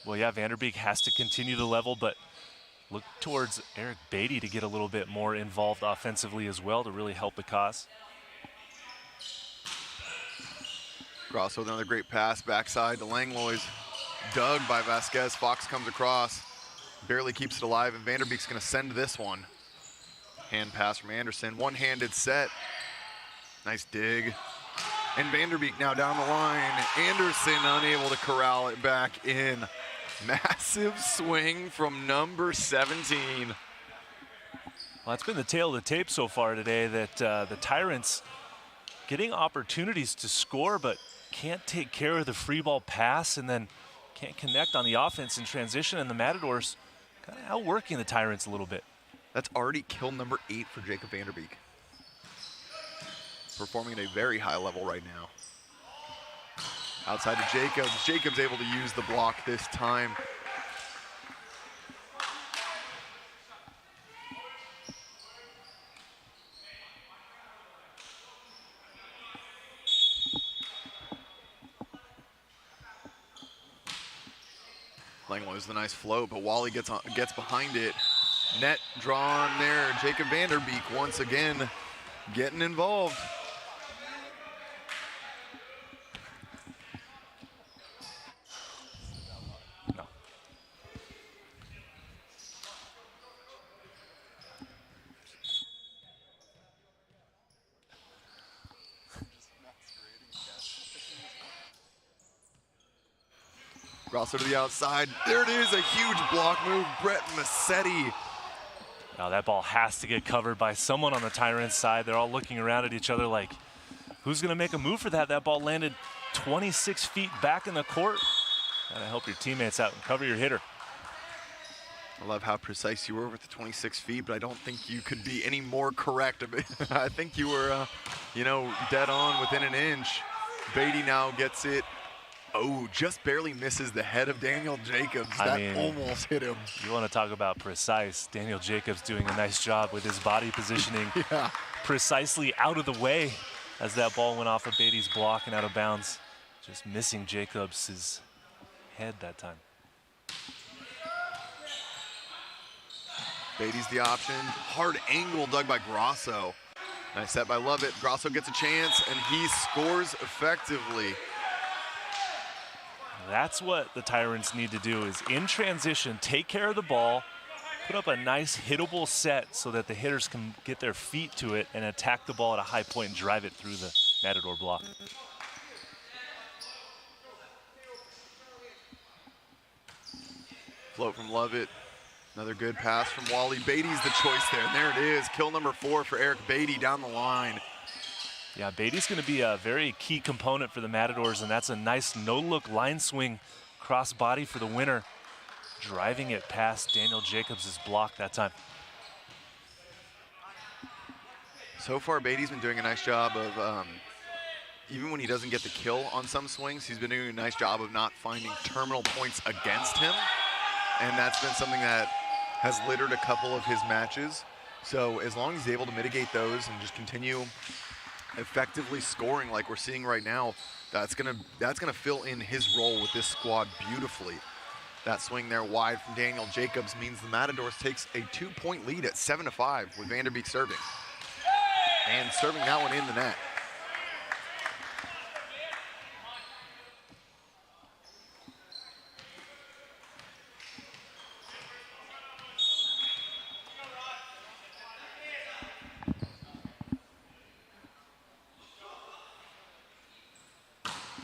Well, yeah, Vanderbeek has to continue the level, but look towards Eric Beatty to get a little bit more involved offensively as well to really help the cause. Grosso with another great pass, backside to Langlois. Dug by Vasquez. Fox comes across, barely keeps it alive, and Vanderbeek's going to send this one. Hand pass from Anderson, one-handed set. Nice dig. And Vanderbeek now down the line. Anderson unable to corral it back in. Massive swing from number 17. Well, that's been the tale of the tape so far today, that the Tyrants getting opportunities to score, but can't take care of the free ball pass and then can't connect on the offense in transition, and the Matadors kind of outworking the Tyrants a little bit. That's already kill number 8 for Jacob Vanderbeek. Performing at a very high level right now. Outside to Jacobs. Jacobs able to use the block this time. Langlois with a nice float, but Wally gets behind it. Net drawn there. Jacob Vanderbeek once again getting involved. No. Grosso to the outside. There it is, a huge block move. Brett Massetti. Now that ball has to get covered by someone on the Tyrants side. They're all looking around at each other like, who's going to make a move for that? That ball landed 26 feet back in the court. Gotta help your teammates out and cover your hitter. I love how precise you were with the 26 feet, but I don't think you could be any more correct. I think you were, dead on within an inch. Beatty now gets it. Oh, just barely misses the head of Daniel Jacobs. That almost hit him. You want to talk about precise. Daniel Jacobs doing a nice job with his body positioning precisely out of the way as that ball went off of Beatty's block and out of bounds. Just missing Jacobs' head that time. Beatty's the option. Hard angle dug by Grosso. Nice set by Lovett. Grosso gets a chance, and he scores effectively. That's what the Tyrants need to do, is in transition, take care of the ball, put up a nice hittable set so that the hitters can get their feet to it and attack the ball at a high point and drive it through the Matador block. Float from Lovett. Another good pass from Wally. Beatty's the choice there, and there it is. Kill number 4 for Eric Beatty down the line. Yeah, Beatty's going to be a very key component for the Matadors, and that's a nice no-look line swing cross body for the winner, driving it past Daniel Jacobs' block that time. So far, Beatty's been doing a nice job of, even when he doesn't get the kill on some swings, he's been doing a nice job of not finding terminal points against him. And that's been something that has littered a couple of his matches. So as long as he's able to mitigate those and just continue effectively scoring like we're seeing right now, that's gonna fill in his role with this squad beautifully. That swing there wide from Daniel Jacobs means the Matadors takes a 2-point lead at 7-5 with Vanderbeek serving. And serving that one in the net.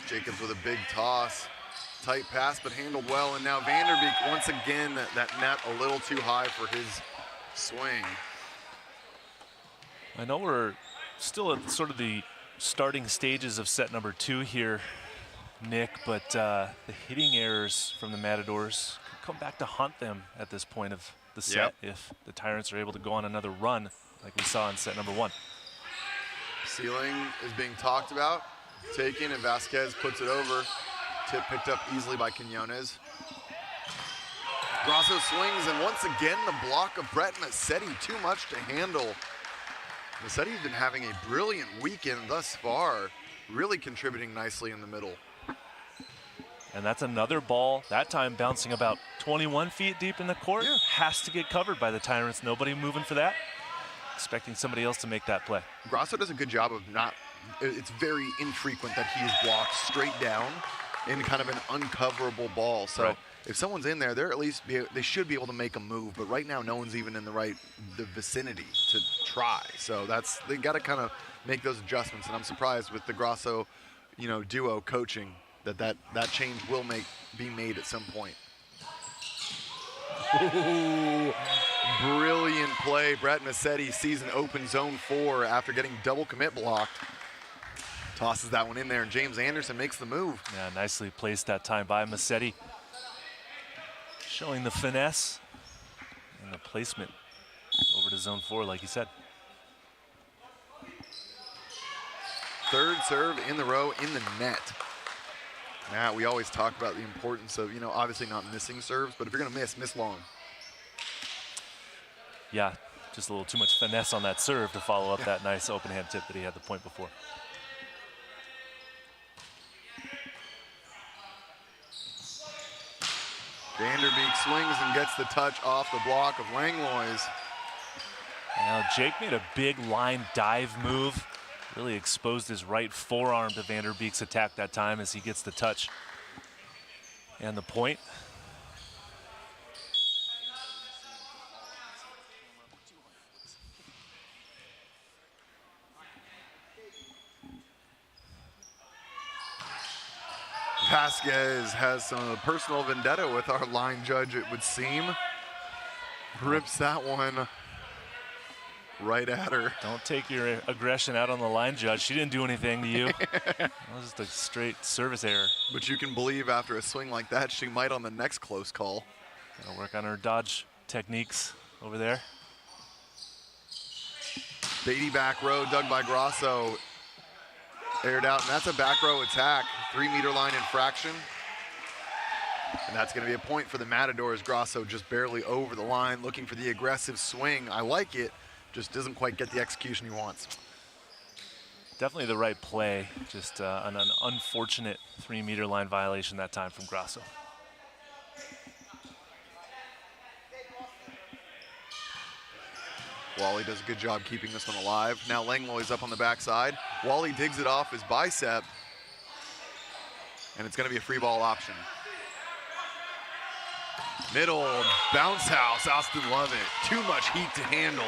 Jacobs with a big toss. Tight pass, but handled well. And now Vanderbeek, once again, that net a little too high for his swing. I know we're still at sort of the starting stages of set number 2 here, Nick, but the hitting errors from the Matadors could come back to haunt them at this point of the set if the Tyrants are able to go on another run like we saw in set number 1. Ceiling is being talked about. Taken, and Vasquez puts it over. Tip picked up easily by Quinones. Grasso swings, and once again, the block of Brett Massetti, too much to handle. Massetti's been having a brilliant weekend thus far, really contributing nicely in the middle. And that's another ball, that time bouncing about 21 feet deep in the court. Yeah. Has to get covered by the Tyrants. Nobody moving for that. Expecting somebody else to make that play. Grasso does a good job of not, it's very infrequent that he is blocked straight down in kind of an uncoverable ball. So right. If someone's in there, they're at least they should be able to make a move. But right now, no one's even in the vicinity to try. So they got to kind of make those adjustments. And I'm surprised with the Grasso, duo coaching that change will be made at some point. Ooh, brilliant play. Brett Massetti sees an open zone 4 after getting double commit blocked. Tosses that one in there, and James Anderson makes the move. Yeah, nicely placed that time by Massetti. Showing the finesse and the placement over to zone 4, like you said. Third serve in the row in the net. Matt, we always talk about the importance of, obviously not missing serves, but if you're going to miss long. Yeah, just a little too much finesse on that serve to follow up that nice open hand tip that he had the point before. Vanderbeek swings and gets the touch off the block of Langlois. Now Jake made a big line dive move. Really exposed his right forearm to Vanderbeek's attack that time as he gets the touch and the point. Vasquez has some personal vendetta with our line judge, it would seem. Rips that one right at her. Don't take your aggression out on the line judge. She didn't do anything to you. That was just a straight service error. But you can believe after a swing like that, she might on the next close call. Gotta work on her dodge techniques over there. Beatty back row, dug by Grasso. Aired out, and that's a back row attack. 3-meter line infraction. And that's going to be a point for the Matadors. Grasso just barely over the line, looking for the aggressive swing. I like it, just doesn't quite get the execution he wants. Definitely the right play, just an unfortunate 3-meter line violation that time from Grasso. Wally does a good job keeping this one alive. Now Langlois up on the backside. Wally digs it off his bicep, and it's going to be a free ball option. Middle, bounce house, Austin Lovett. Too much heat to handle.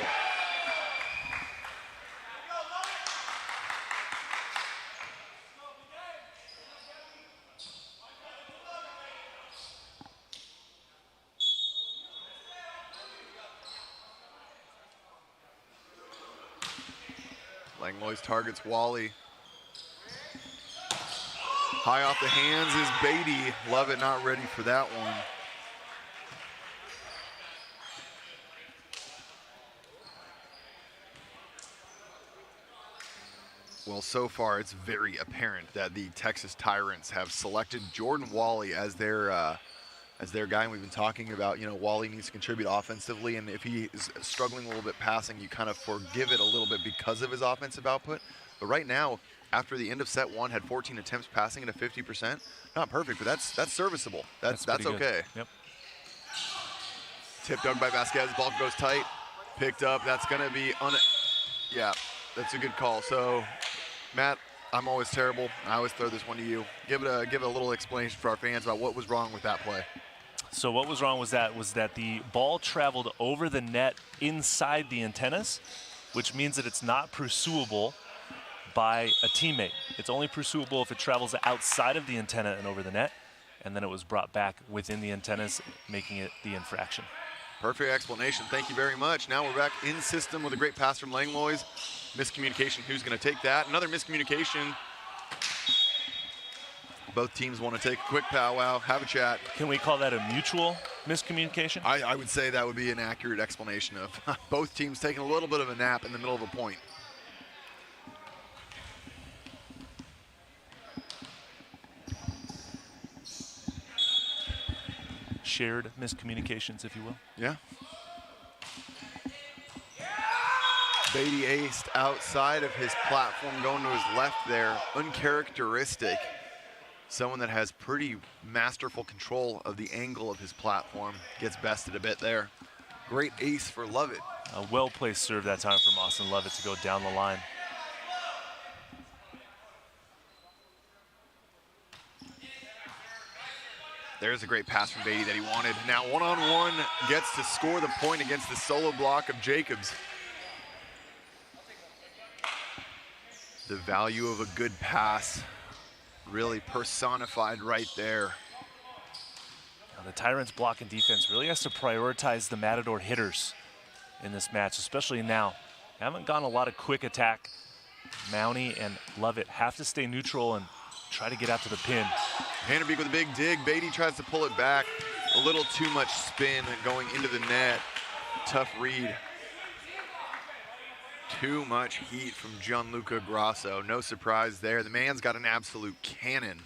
Langlois targets Wally. High off the hands is Beatty. Lovett not ready for that one. Well, so far it's very apparent that the Texas Tyrants have selected Jordan Wally as their guy, and we've been talking about, you know, Wally needs to contribute offensively, and if he is struggling a little bit passing, you kind of forgive it a little bit because of his offensive output. But right now, after the end of set one, had 14 attempts passing at a 50%. Not perfect, but that's serviceable. That's okay. Yep. Tipped up by Vasquez, ball goes tight, picked up. That's gonna be yeah, that's a good call. So, Matt, I'm always terrible. I always throw this one to you. Give it a little explanation for our fans about what was wrong with that play. So what was wrong was that the ball traveled over the net inside the antennas, which means that it's not pursuable by a teammate. It's only pursuable if it travels outside of the antenna and over the net, and then it was brought back within the antennas, making it the infraction. Perfect explanation. Thank you very much. Now we're back in system with a great pass from Langlois. Miscommunication. Who's going to take that? Another miscommunication. Both teams want to take a quick powwow, have a chat. Can we call that a mutual miscommunication? I would say that would be an accurate explanation of both teams taking a little bit of a nap in the middle of a point. Shared miscommunications, if you will. Yeah. Beatty aced outside of his platform, going to his left there. Uncharacteristic. Someone that has pretty masterful control of the angle of his platform. Gets bested a bit there. Great ace for Lovett. A well-placed serve that time from Austin Lovett to go down the line. There's a great pass from Beatty that he wanted. Now one-on-one gets to score the point against the solo block of Jacobs. The value of a good pass really personified right there. Now, the Tyrants block and defense really has to prioritize the Matador hitters in this match, especially now. They haven't gone a lot of quick attack. Mounty and Lovett have to stay neutral and try to get out to the pin. Vanderbeek with a big dig. Beatty tries to pull it back. A little too much spin going into the net. Tough read. Too much heat from Gianluca Grasso. No surprise there. The man's got an absolute cannon.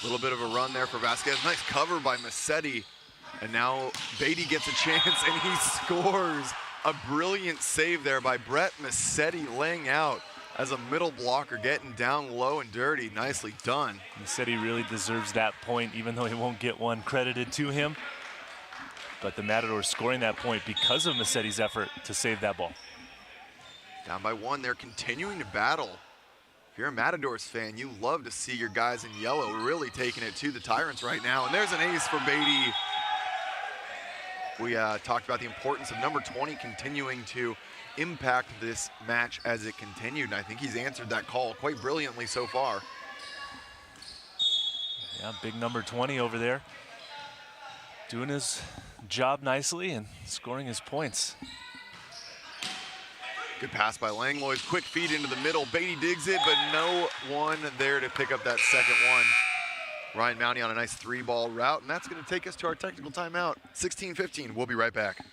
A little bit of a run there for Vasquez. Nice cover by Massetti. And now Beatty gets a chance and he scores. A brilliant save there by Brett Massetti, laying out as a middle blocker, getting down low and dirty. Nicely done. Massetti really deserves that point, even though he won't get one credited to him. But the Matadors scoring that point because of Massetti's effort to save that ball. Down by one, they're continuing to battle. If you're a Matadors fan, you love to see your guys in yellow really taking it to the Tyrants right now. And there's an ace for Beatty. We talked about the importance of number 20 continuing to impact this match as it continued, and I think he's answered that call quite brilliantly so far. Yeah, big number 20 over there, doing his job nicely and scoring his points. Good pass by Langlois, quick feed into the middle. Beatty digs it, but no one there to pick up that second one. Ryan Mounty on a nice 3-ball route, and that's going to take us to our technical timeout. 16-15, we'll be right back.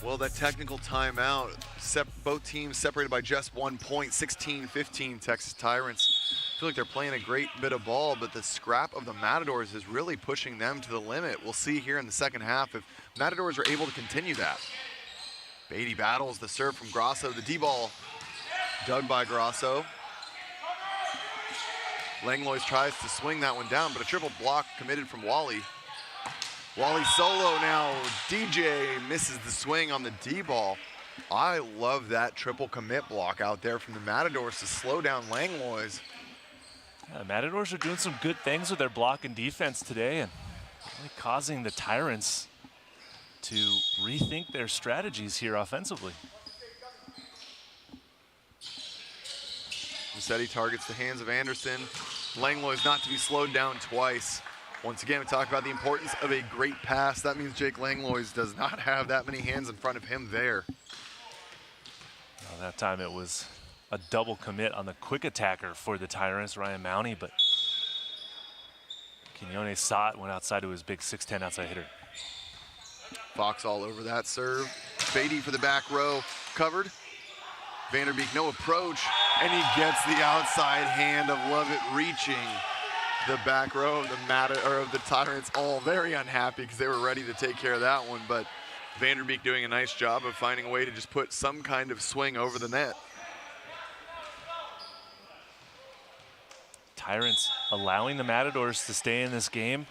Well, that technical timeout, both teams separated by just 1 point, 16-15 Texas Tyrants. I feel like they're playing a great bit of ball, but the scrap of the Matadors is really pushing them to the limit. We'll see here in the second half if Matadors are able to continue that. Beatty battles the serve from Grasso. The D-ball dug by Grasso. Langlois tries to swing that one down, but a triple block committed from Wally. Wally solo now. DJ misses the swing on the D-ball. I love that triple commit block out there from the Matadors to slow down Langlois. Yeah, the Matadors are doing some good things with their block and defense today and really causing the Tyrants to rethink their strategies here offensively. Massetti targets the hands of Anderson. Langlois not to be slowed down twice. Once again, we talk about the importance of a great pass. That means Jake Langlois does not have that many hands in front of him there. Well, that time it was a double commit on the quick attacker for the Tyrants, Ryan Mounty, but Quinones saw it, went outside to his big 6'10" outside hitter. Fox all over that serve. Beatty for the back row, covered. Vanderbeek, no approach, and he gets the outside hand of Lovett reaching the back row of the Tyrants, all very unhappy because they were ready to take care of that one, but Vanderbeek doing a nice job of finding a way to just put some kind of swing over the net. Tyrants allowing the Matadors to stay in this game,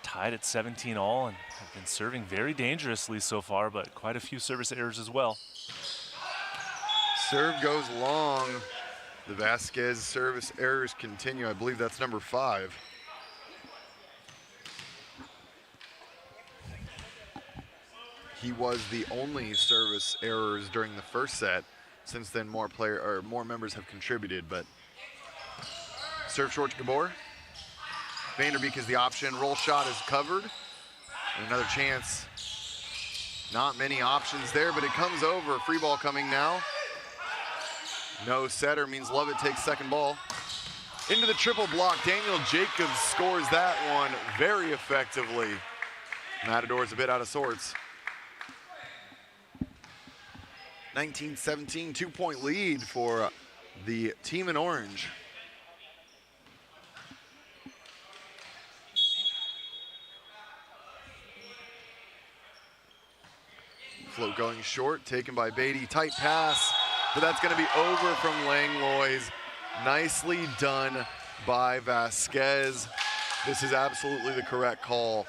tied at 17 all, and have been serving very dangerously so far, but quite a few service errors as well. Serve goes long. The Vasquez service errors continue. I believe that's number 5. He was the only service errors during the first set. Since then, more members have contributed, but serve short to Gabor. Vanderbeek is the option. Roll shot is covered. And another chance. Not many options there, but it comes over. Free ball coming now. No setter means Lovett takes second ball. Into the triple block. Daniel Jacobs scores that one very effectively. Matadors a bit out of sorts. 19-17, 2-point lead for the team in orange. Float going short, taken by Beatty. Tight pass, but that's going to be over from Langlois. Nicely done by Vasquez. This is absolutely the correct call.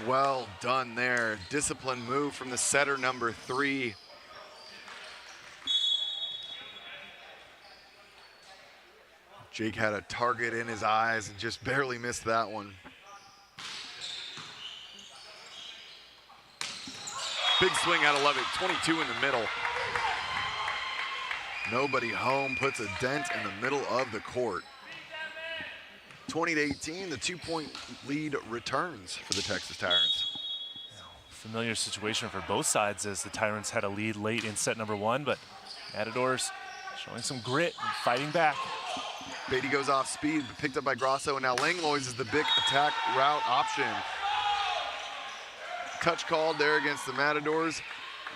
Well done there. Disciplined move from the setter, number 3. Jake had a target in his eyes and just barely missed that one. Big swing out of Lovett, 22 in the middle. Nobody home, puts a dent in the middle of the court. 20-18, the 2-point lead returns for the Texas Tyrants. Familiar situation for both sides as the Tyrants had a lead late in set number 1, but Matadors showing some grit and fighting back. Beatty goes off speed, but picked up by Grasso, and now Langlois is the big attack route option. Touch called there against the Matadors.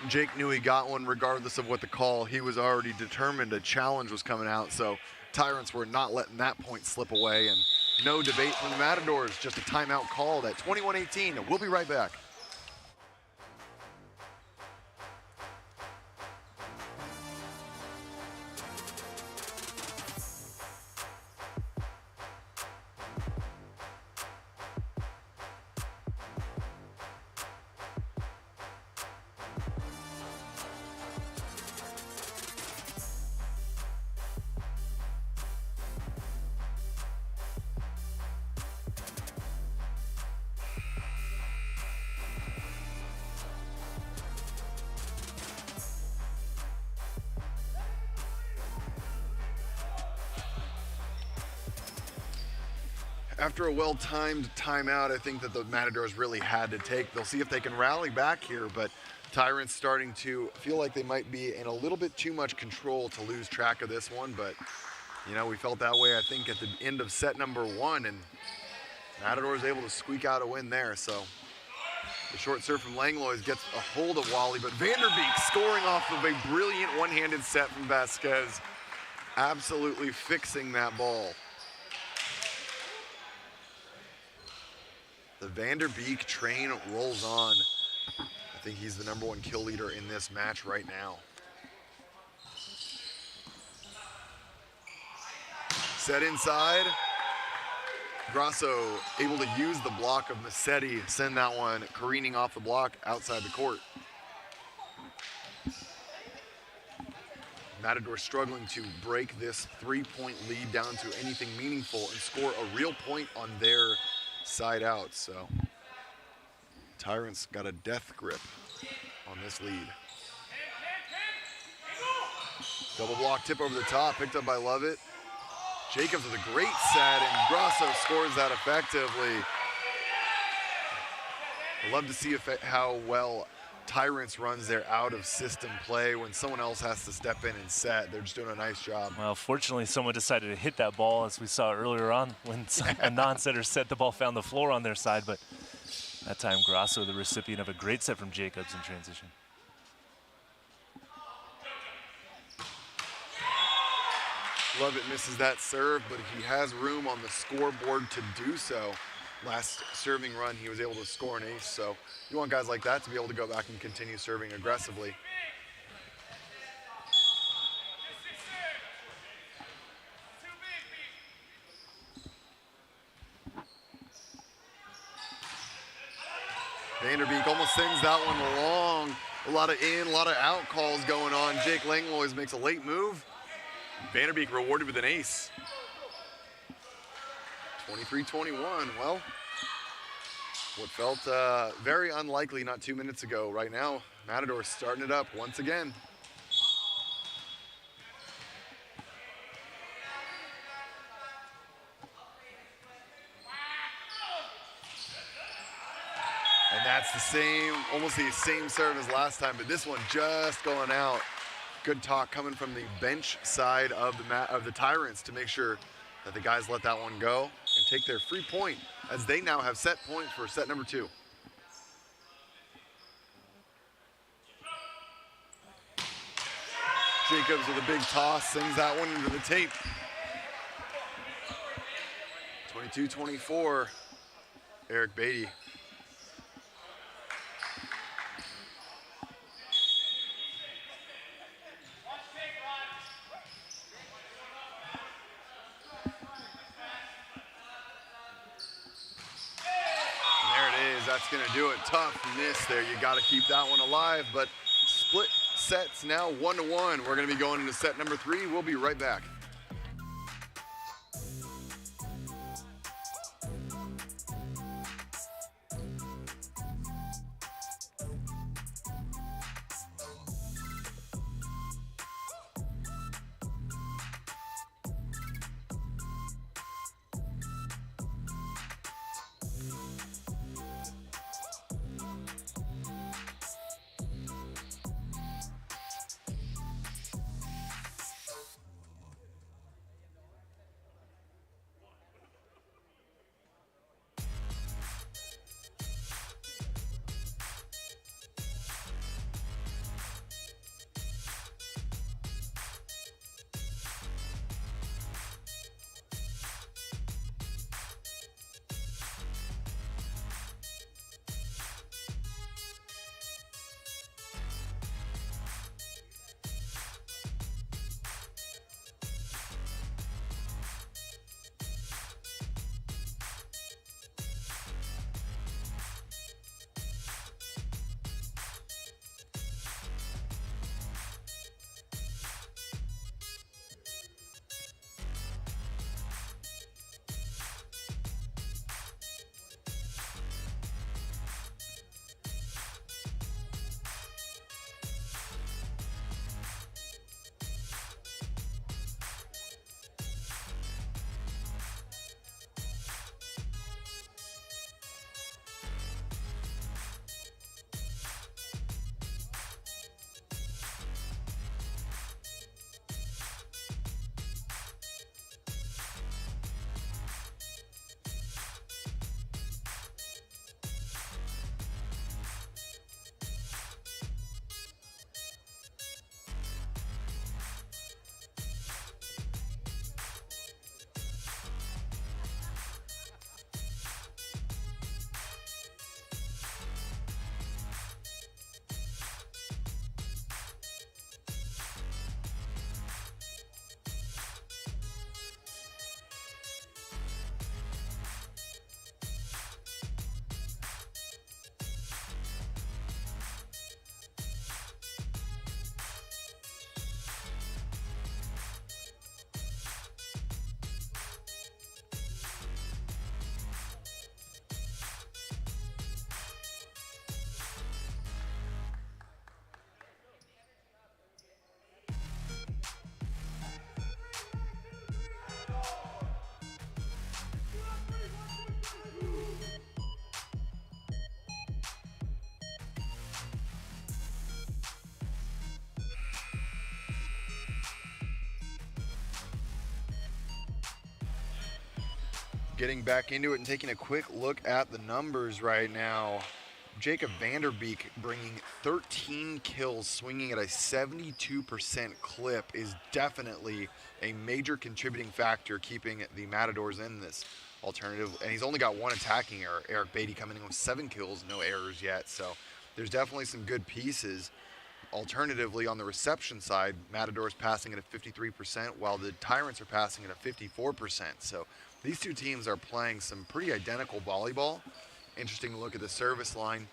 Jake knew he got one regardless of what the call. He was already determined a challenge was coming out, so Tyrants were not letting that point slip away, and no debate from the Matadors, just a timeout called at 21-18. We'll be right back. After a well-timed timeout, I think that the Matadors really had to take. They'll see if they can rally back here, but Tyrants starting to feel like they might be in a little bit too much control to lose track of this one, but you know, we felt that way, I think, at the end of set number 1, and Matadors able to squeak out a win there, so The short serve from Langlois gets a hold of Wally, but Vanderbeek scoring off of a brilliant one-handed set from Vasquez, absolutely fixing that ball. The Vanderbeek train rolls on. I think he's the #1 kill leader in this match right now. Set inside. Grasso able to use the block of Massetti, send that one careening off the block outside the court. Matador struggling to break this 3-point lead down to anything meaningful and score a real point on their side out. So Tyrants got a death grip on this lead. Double block tip over the top, picked up by Lovett. Jacobs with a great set, and Grasso scores that effectively. I love to see how well Tyrants runs their out-of-system play when someone else has to step in and set. They're just doing a nice job. Well, fortunately, someone decided to hit that ball, as we saw earlier on when a non-setter set the ball, found the floor on their side. But that time, Grasso, the recipient of a great set from Jacobs in transition. Lovett misses that serve, but he has room on the scoreboard to do so. Last serving run, he was able to score an ace, so you want guys like that to be able to go back and continue serving aggressively. Vanderbeek almost sends that one along. A lot of in, a lot of out calls going on. Jake Langlois makes a late move. Vanderbeek rewarded with an ace. 23-21, well, what felt very unlikely not 2 minutes ago. Right now, Matador starting it up once again. And that's the same, almost the same serve as last time, but this one just going out. Good talk coming from the bench side of the Tyrants to make sure that the guys let that one go and take their free point, as they now have set point for set number 2. Jacobs with a big toss, sends that one into the tape. 22-24, Eric Beatty. That's going to do it. Tough miss there. You got to keep that one alive, but split sets now 1-1. We're going to be going into set number 3. We'll be right back. Getting back into it and taking a quick look at the numbers right now. Jacob Vanderbeek bringing 13 kills, swinging at a 72% clip, is definitely a major contributing factor keeping the Matadors in this alternative. And he's only got one attacking error. Eric Beatty coming in with 7 kills, no errors yet. So there's definitely some good pieces. Alternatively, on the reception side, Matadors passing at a 53%, while the Tyrants are passing at a 54%. So these two teams are playing some pretty identical volleyball. Interesting to look at the service line.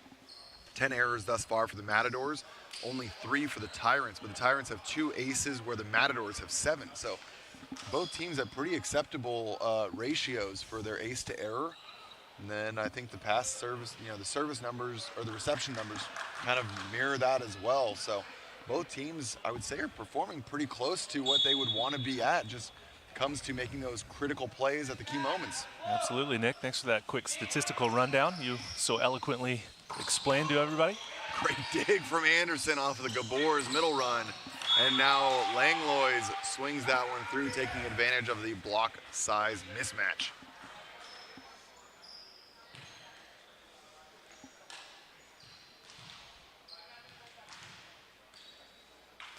10 errors thus far for the Matadors, only 3 for the Tyrants, but the Tyrants have 2 aces where the Matadors have 7. So both teams have pretty acceptable ratios for their ace to error. And then I think the pass service, the service numbers or the reception numbers kind of mirror that as well. So both teams, I would say, are performing pretty close to what they would want to be at. Just comes to making those critical plays at the key moments. Absolutely, Nick. Thanks for that quick statistical rundown you so eloquently explained to everybody. Great dig from Anderson off of the Gabor's middle run. And now Langlois swings that one through, taking advantage of the block size mismatch.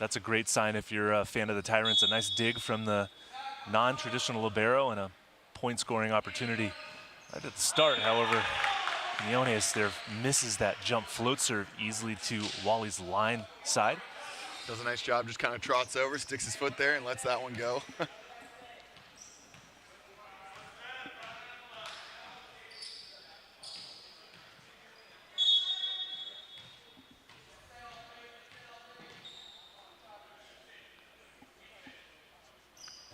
That's a great sign if you're a fan of the Tyrants. A nice dig from the non-traditional libero and a point-scoring opportunity right at the start. However, Quinones there misses that jump float serve easily to Wally's line side. Does a nice job, just kind of trots over, sticks his foot there, and lets that one go.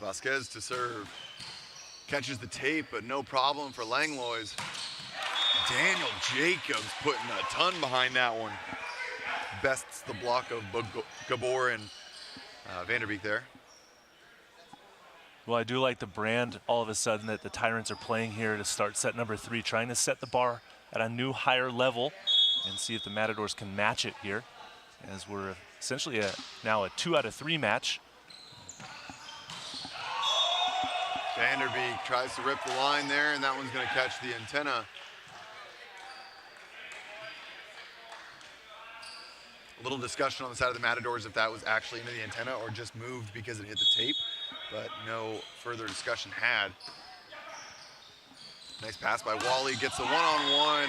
Vasquez to serve. Catches the tape, but no problem for Langlois. Daniel Jacobs putting a ton behind that one. Bests the block of Gabor and Vanderbeek there. Well, I do like the brand all of a sudden that the Tyrants are playing here to start set number 3, trying to set the bar at a new higher level and see if the Matadors can match it here, as we're essentially now a 2 out of 3 match. Vanderbeek tries to rip the line there, and that one's going to catch the antenna. A little discussion on the side of the Matadors if that was actually into the antenna or just moved because it hit the tape, but no further discussion had. Nice pass by Wally, gets the one-on-one.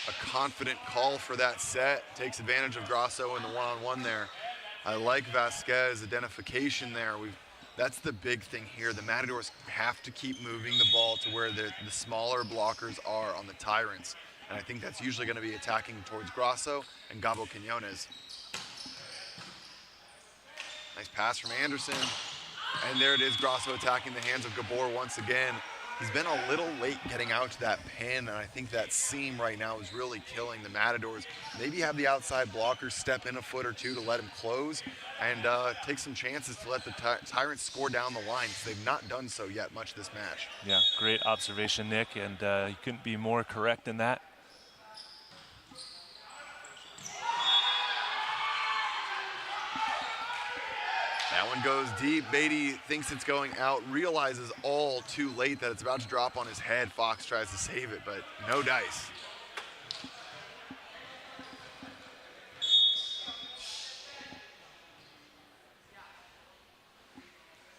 A confident call for that set, takes advantage of Grasso in the one-on-one there. I like Vasquez identification there. That's the big thing here. The Matadors have to keep moving the ball to where the smaller blockers are on the Tyrants. And I think that's usually going to be attacking towards Grasso and Gabo Quinones. Nice pass from Anderson. And there it is, Grasso attacking the hands of Gabor once again. He's been a little late getting out to that pin, and I think that seam right now is really killing the Matadors. Maybe have the outside blockers step in a foot or two to let him close and take some chances to let the Tyrants score down the line, because they've not done so yet much this match. Yeah, great observation, Nick, and you couldn't be more correct than that. That one goes deep. Beatty thinks it's going out, realizes all too late that it's about to drop on his head. Fox tries to save it, but no dice.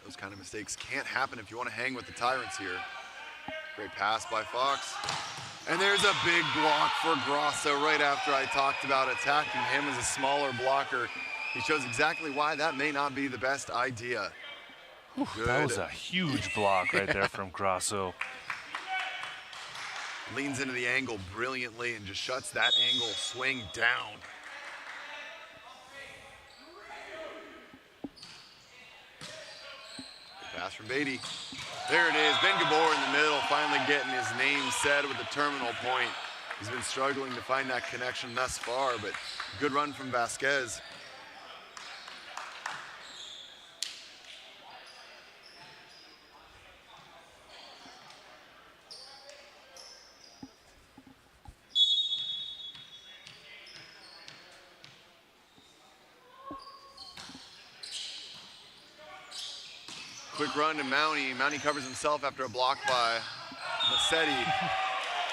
Those kind of mistakes can't happen if you want to hang with the Tyrants here. Great pass by Fox. And there's a big block for Grasso right after I talked about attacking him as a smaller blocker. He shows exactly why that may not be the best idea. That was a huge block right there from Grasso. Leans into the angle brilliantly and just shuts that angle swing down. Good pass from Beatty. There it is, Ben Gabor in the middle, finally getting his name said with the terminal point. He's been struggling to find that connection thus far, but good run from Vasquez. Quick run to Mountie. Mountie covers himself after a block by Massetti,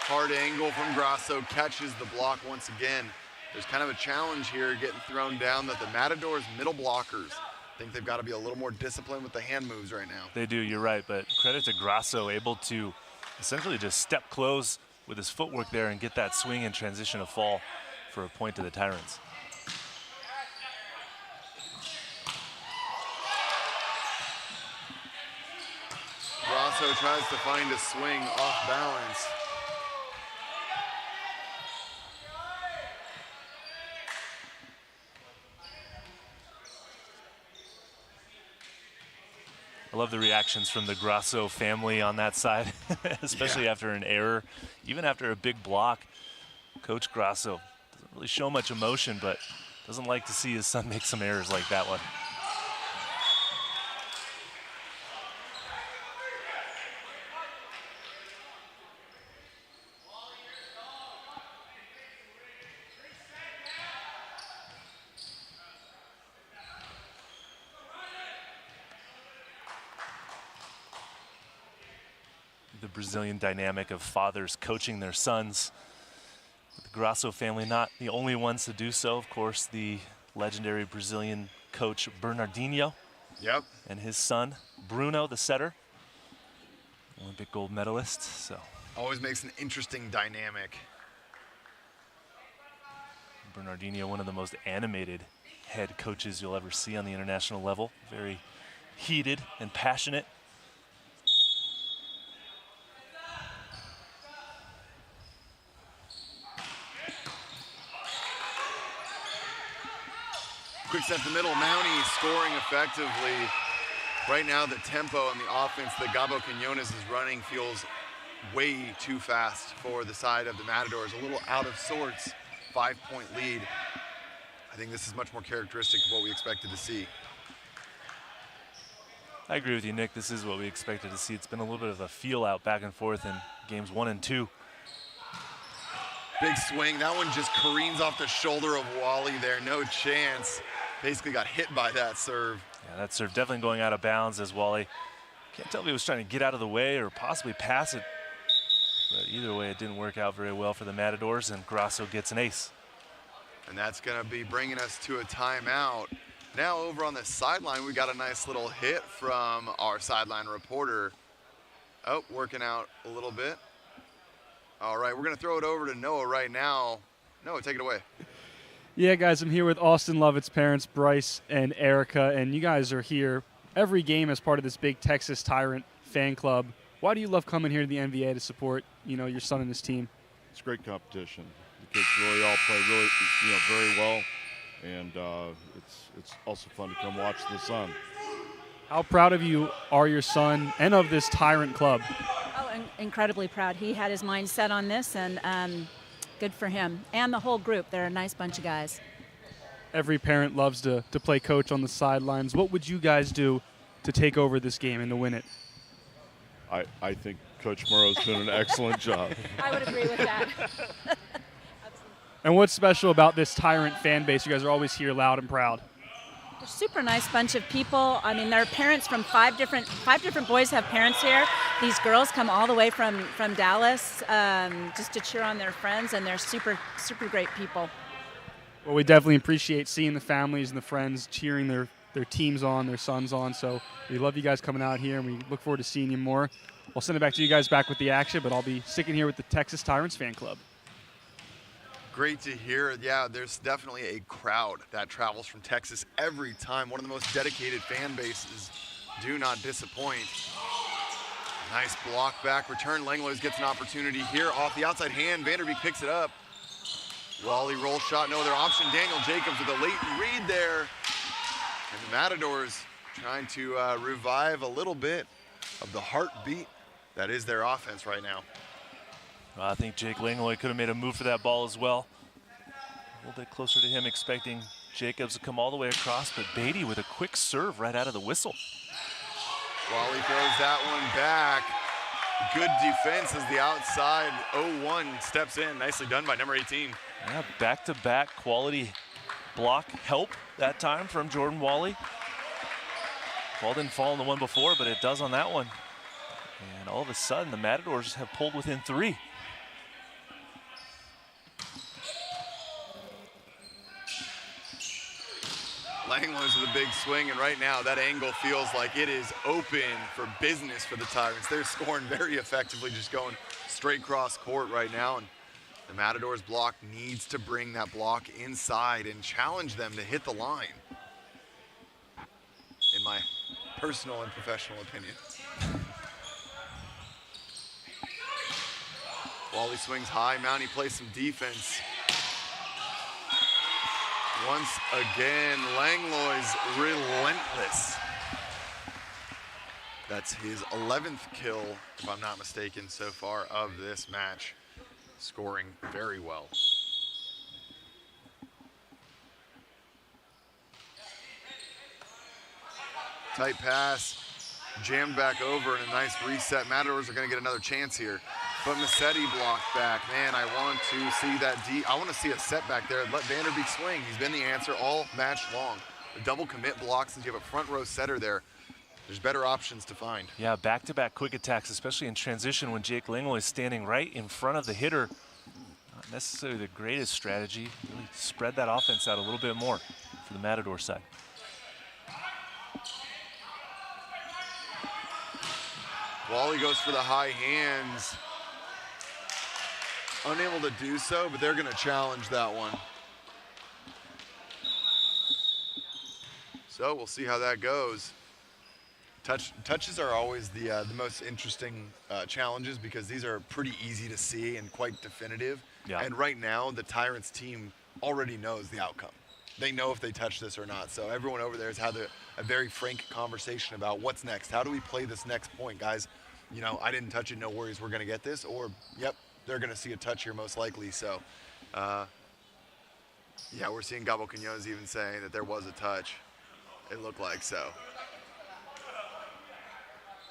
hard angle from Grasso, catches the block once again. There's kind of a challenge here getting thrown down that the Matadors middle blockers think they've got to be a little more disciplined with the hand moves right now. They do, you're right, but credit to Grasso, able to essentially just step close with his footwork there and get that swing and transition of fall for a point to the Tyrants. Grasso tries to find a swing off balance. I love the reactions from the Grasso family on that side, especially after an error. Even after a big block, Coach Grasso doesn't really show much emotion, but doesn't like to see his son make some errors like that one. The Brazilian dynamic of fathers coaching their sons. The Grasso family not the only ones to do so. Of course, the legendary Brazilian coach Bernardinho. Yep. And his son, Bruno, the setter. Olympic gold medalist, so. Always makes an interesting dynamic. Bernardinho, one of the most animated head coaches you'll ever see on the international level. Very heated and passionate. Quick step to middle, Mounty scoring effectively. Right now, the tempo and the offense that Gabo Quinones is running feels way too fast for the side of the Matadors. A little out of sorts, 5-point lead. I think this is much more characteristic of what we expected to see. I agree with you, Nick. This is what we expected to see. It's been a little bit of a feel out back and forth in games 1 and 2. Big swing, that one just careens off the shoulder of Wally there, no chance. Basically got hit by that serve. Yeah, that serve definitely going out of bounds as Wally. Can't tell if he was trying to get out of the way or possibly pass it. But either way, it didn't work out very well for the Matadors, and Grasso gets an ace. And that's gonna be bringing us to a timeout. Now over on the sideline, we got a nice little hit from our sideline reporter. Oh, working out a little bit. All right, we're gonna throw it over to Noah right now. Noah, take it away. Yeah, guys, I'm here with Austin Lovett's parents, Bryce and Erica, and you guys are here every game as part of this big Texas Tyrant fan club. Why do you love coming here to the NVA to support, your son and his team? It's great competition. The kids really all play very well, and it's also fun to come watch the son. How proud of you are your son and of this Tyrant club? Oh, incredibly proud. He had his mind set on this, and good for him. And the whole group. They're a nice bunch of guys. Every parent loves to play coach on the sidelines. What would you guys do to take over this game and to win it? I think Coach Murrow's doing an excellent job. I would agree with that. And what's special about this Tyrant fan base? You guys are always here loud and proud. They're a super nice bunch of people. I mean, their parents from five different boys have parents here. These girls come all the way from Dallas just to cheer on their friends, and they're super, super great people. Well, we definitely appreciate seeing the families and the friends cheering their teams on, their sons on. So we love you guys coming out here, and we look forward to seeing you more. I'll send it back to you guys back with the action, but I'll be sticking here with the Texas Tyrants fan club. Great to hear. Yeah, there's definitely a crowd that travels from Texas every time. One of the most dedicated fan bases. Do not disappoint. Nice block back return. Langlois gets an opportunity here off the outside hand. Vanderbeek picks it up. Wally roll shot, no other option. Daniel Jacobs with a late read there. And the Matadors trying to revive a little bit of the heartbeat that is their offense right now. Well, I think Jake Langlois could have made a move for that ball as well. A little bit closer to him, expecting Jacobs to come all the way across, but Beatty with a quick serve right out of the whistle. Wally throws that one back. Good defense as the outside 0-1 steps in. Nicely done by number 18. Yeah, back-to-back quality block help that time from Jordan Wally. Ball didn't fall on the one before, but it does on that one. And all of a sudden, the Matadors have pulled within 3. Langlois with a big swing, and right now that angle feels like it is open for business for the Tyrants. They're scoring very effectively, just going straight cross court right now, and the Matadors block needs to bring that block inside and challenge them to hit the line, in my personal and professional opinion. Wally swings high, Mountie plays some defense. Once again, Langlois relentless. That's his 11th kill, if I'm not mistaken, so far of this match. Scoring very well. Tight pass, jammed back over, and a nice reset. Matadors are going to get another chance here. But Massetti blocked back. Man, I want to see that I want to see a setback there. Let Vanderbeek swing. He's been the answer all match long. The double commit blocks, since you have a front row setter there, there's better options to find. Yeah, back-to-back quick attacks, especially in transition when Jake Langlois is standing right in front of the hitter. Not necessarily the greatest strategy. Really spread that offense out a little bit more for the Matador side. Wally goes for the high hands. Unable to do so, but they're going to challenge that one. So we'll see how that goes. Touches are always the most interesting challenges, because these are pretty easy to see and quite definitive. Yeah. And right now, the Tyrants team already knows the outcome. They know if they touch this or not. So everyone over there has had a very frank conversation about what's next. How do we play this next point, guys? You know, I didn't touch it, no worries, we're going to get this. Or, yep, they're going to see a touch here most likely. So, yeah, we're seeing Gabo Quinones even saying that there was a touch. It looked like so.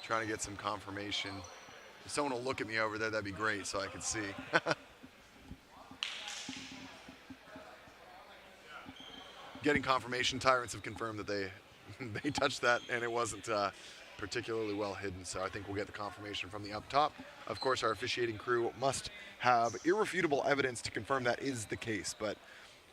Trying to get some confirmation. If someone will look at me over there, that'd be great so I could see. Getting confirmation, Tyrants have confirmed that they touched that and it wasn't particularly well hidden, so I think we'll get the confirmation from the up top. Of course, our officiating crew must have irrefutable evidence to confirm that is the case, but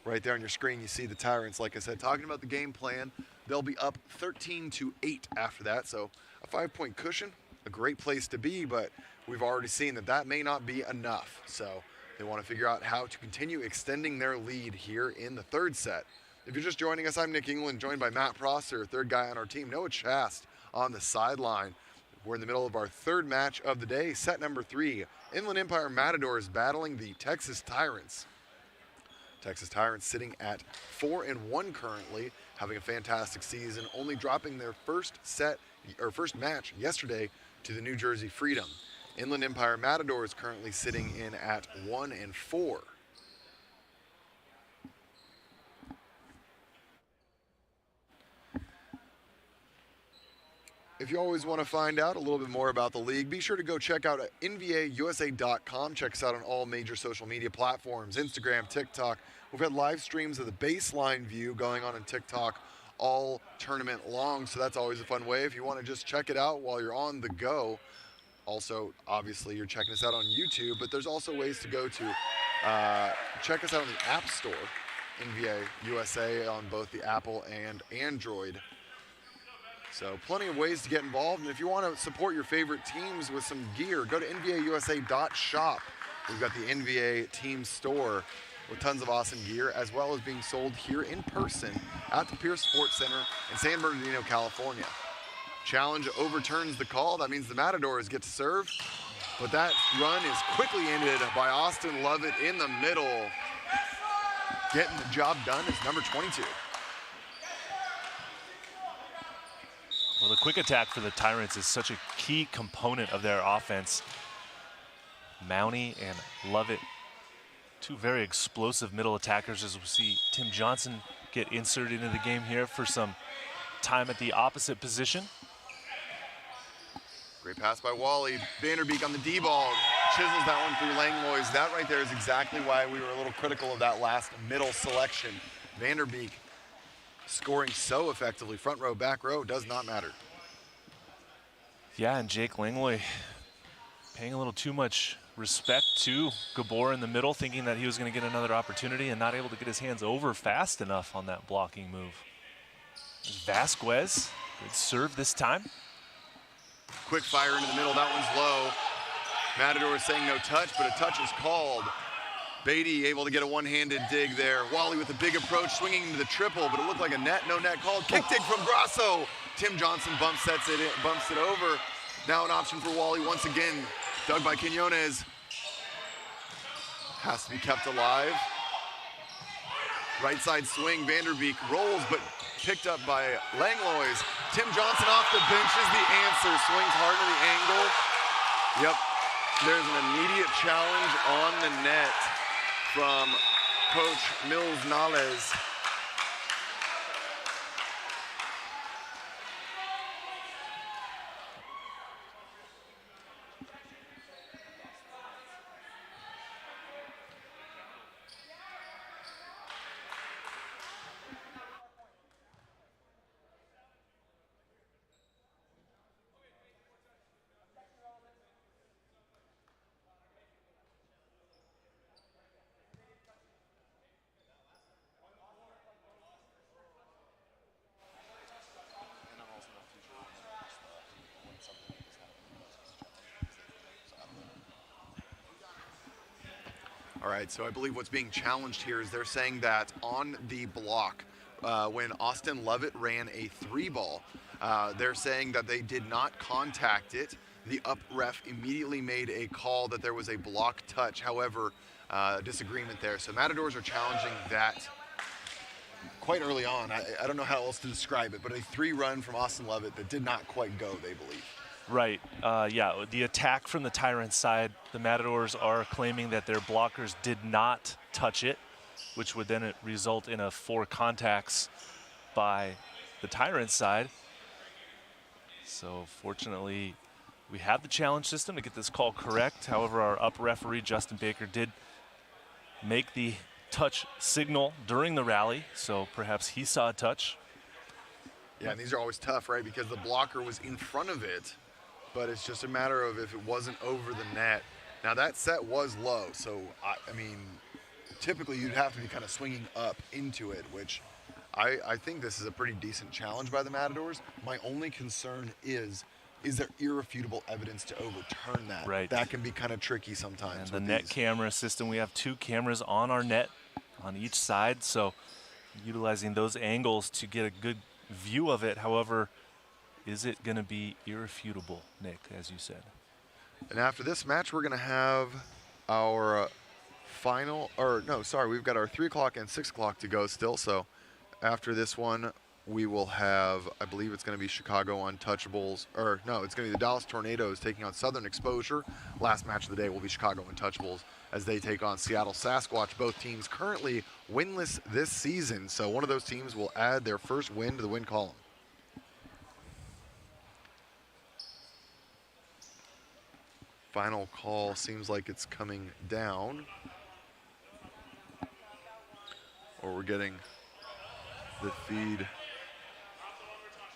right there on your screen you see the Tyrants, like I said, talking about the game plan. They'll be up 13-8 after that, so a 5-point cushion, a great place to be, but we've already seen that may not be enough, so they want to figure out how to continue extending their lead here in the third set. If you're just joining us, I'm Nick England, joined by Matt Prosser, third guy on our team, Noah Chast on the sideline. We're in the middle of our third match of the day, set number 3. Inland Empire Matadors battling the Texas Tyrants. Texas Tyrants sitting at 4-1 currently, having a fantastic season, only dropping their first match yesterday to the New Jersey Freedom. Inland Empire Matadors currently sitting in at 1-4. If you always want to find out a little bit more about the league, be sure to go check out NVAUSA.com. Check us out on all major social media platforms, Instagram, TikTok. We've had live streams of the baseline view going on TikTok all tournament long, so that's always a fun way if you want to just check it out while you're on the go. Also, obviously, you're checking us out on YouTube, but there's also ways to go to check us out on the App Store, NVA USA, on both the Apple and Android. So plenty of ways to get involved, and if you want to support your favorite teams with some gear, go to NVAUSA.shop. We've got the NVA team store with tons of awesome gear, as well as being sold here in person at the Pierce Sports Center in San Bernardino, California. Challenge overturns the call. That means the Matadors get to serve, but that run is quickly ended by Austin Lovett in the middle. Getting the job done is number 22. Well, the quick attack for the Tyrants is such a key component of their offense. Mountie and Lovett, two very explosive middle attackers, as we see Tim Johnson get inserted into the game here for some time at the opposite position. Great pass by Wally. Vanderbeek on the D-ball. Chisels that one through Langlois. That right there is exactly why we were a little critical of that last middle selection. Vanderbeek scoring so effectively. Front row, back row, does not matter. Yeah, and Jake Langlois paying a little too much respect to Gabor in the middle, thinking that he was going to get another opportunity and not able to get his hands over fast enough on that blocking move. Vasquez, good serve this time. Quick fire into the middle, that one's low. Matador saying no touch, but a touch is called. Beatty able to get a one-handed dig there. Wally with a big approach, swinging into the triple, but it looked like a net, no net called. Kick dig from Grasso. Tim Johnson bumps it over. Now an option for Wally once again. Dug by Quinones. Has to be kept alive. Right side swing, Vanderbeek rolls, but picked up by Langlois. Tim Johnson off the bench is the answer. Swings hard to the angle. Yep, there's an immediate challenge on the net from Coach Mills Nales. All right, so I believe what's being challenged here is they're saying that on the block, when Austin Lovett ran a 3-ball, they're saying that they did not contact it. The up ref immediately made a call that there was a block touch. However, disagreement there. So Matadors are challenging that quite early on. I don't know how else to describe it, but a 3-run from Austin Lovett that did not quite go, they believe. Right, yeah, the attack from the Tyrants side, the Matadors are claiming that their blockers did not touch it, which would then result in a 4 contacts by the Tyrants side. So fortunately, we have the challenge system to get this call correct. However, our up referee, Justin Baker, did make the touch signal during the rally, so perhaps he saw a touch. Yeah, and these are always tough, right? Because the blocker was in front of it, but it's just a matter of if it wasn't over the net. Now that set was low, so I mean, typically you'd have to be kind of swinging up into it, which I think this is a pretty decent challenge by the Matadors. My only concern is there irrefutable evidence to overturn that? Right. That can be kind of tricky sometimes. And the net camera system, we have 2 cameras on our net on each side, so utilizing those angles to get a good view of it. However, is it going to be irrefutable, Nick, as you said? And after this match, we're going to have our we've got our 3 o'clock and 6 o'clock to go still. So after this one, we will have, I believe it's going to be Chicago Untouchables, or no, it's going to be the Dallas Tornadoes taking on Southern Exposure. Last match of the day will be Chicago Untouchables as they take on Seattle Sasquatch. Both teams currently winless this season, so one of those teams will add their first win to the win column. Final call seems like it's coming down. Or we're getting the feed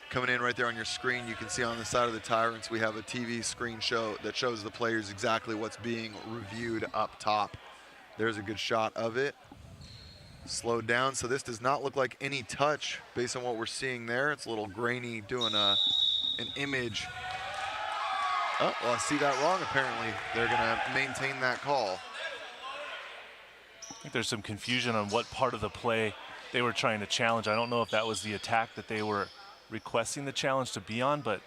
coming in right there on your screen. You can see on the side of the Tyrants, we have a TV screen show that shows the players exactly what's being reviewed up top. There's a good shot of it. Slowed down, so this does not look like any touch based on what we're seeing there. It's a little grainy doing an image. Oh, well, I see that wrong, apparently. They're going to maintain that call. I think there's some confusion on what part of the play they were trying to challenge. I don't know if that was the attack that they were requesting the challenge to be on, but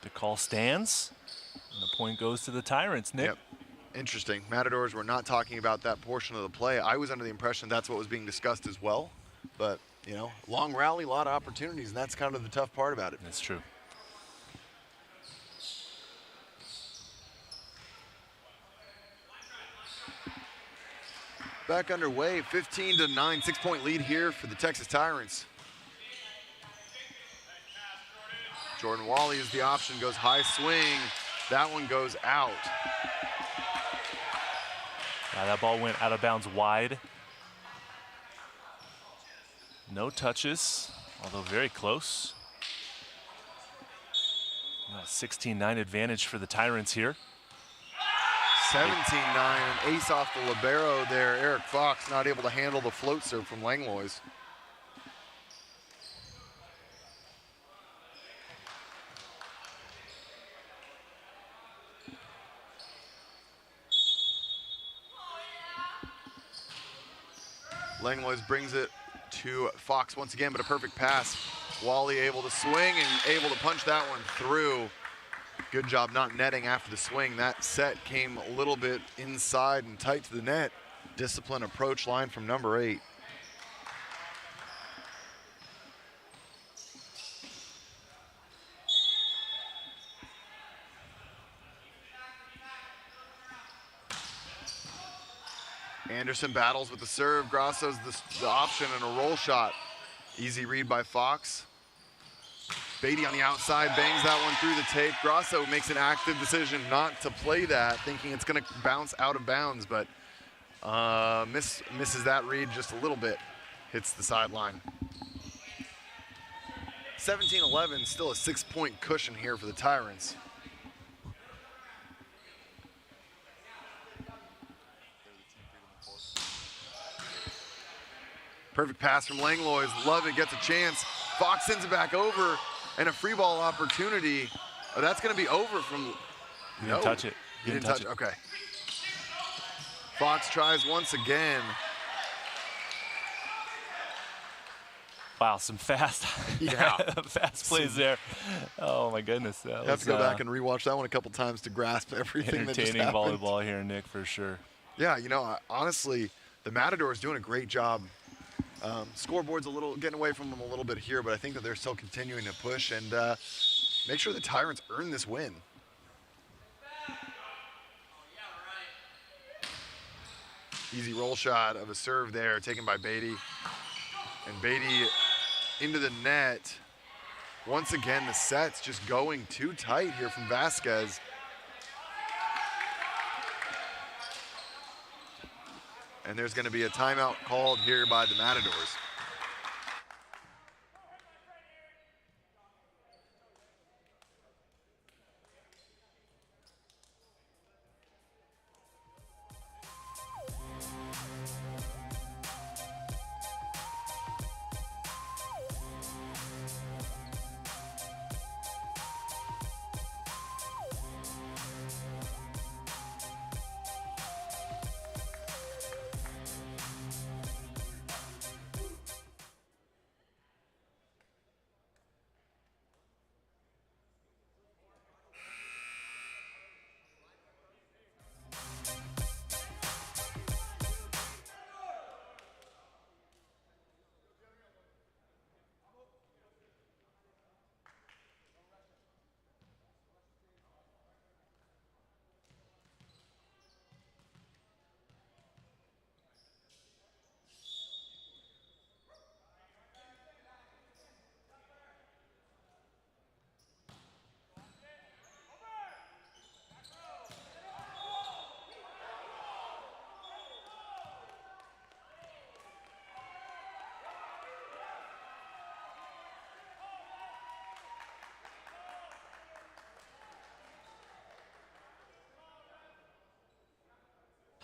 the call stands, and the point goes to the Tyrants, Nick. Yep. Interesting. Matadors were not talking about that portion of the play. I was under the impression that's what was being discussed as well, but you know, long rally, a lot of opportunities, and that's kind of the tough part about it. That's true. Back underway, 15-9, 6-point lead here for the Texas Tyrants. Jordan Wally is the option, goes high swing. That one goes out. That ball went out of bounds wide. No touches. although very close. 16-9 advantage for the Tyrants here. 17-9, an ace off the libero there. Eric Fox not able to handle the float serve from Langlois. Langlois brings it to Fox once again, but a perfect pass. Wally able to swing and able to punch that one through. Good job not netting after the swing. That set came a little bit inside and tight to the net. Disciplined approach line from number 8. Anderson battles with the serve. Grasso's the option and a roll shot. Easy read by Fox. Beatty on the outside bangs that one through the tape. Grasso makes an active decision not to play that, thinking it's going to bounce out of bounds, but misses that read just a little bit. Hits the sideline. 17-11, still a 6-point cushion here for the Tyrants. Perfect pass from Langlois. Love it, gets a chance. Fox sends it back over, and a free ball opportunity. Oh, that's going to be over from. He didn't touch it. He didn't touch it. Okay. Fox tries once again. Wow, some fast, fast plays there. Oh my goodness, that you have to go back and rewatch that one a couple times to grasp everything that just happened. Entertaining volleyball here, Nick, for sure. Yeah, you know, honestly, the Matadors doing a great job. Scoreboard's getting away from them a little bit here, but I think that they're still continuing to push and make sure the Tyrants earn this win. Easy roll shot of a serve there, taken by Beatty. And Beatty into the net. Once again, the set's just going too tight here from Vasquez. And there's going to be a timeout called here by the Matadors.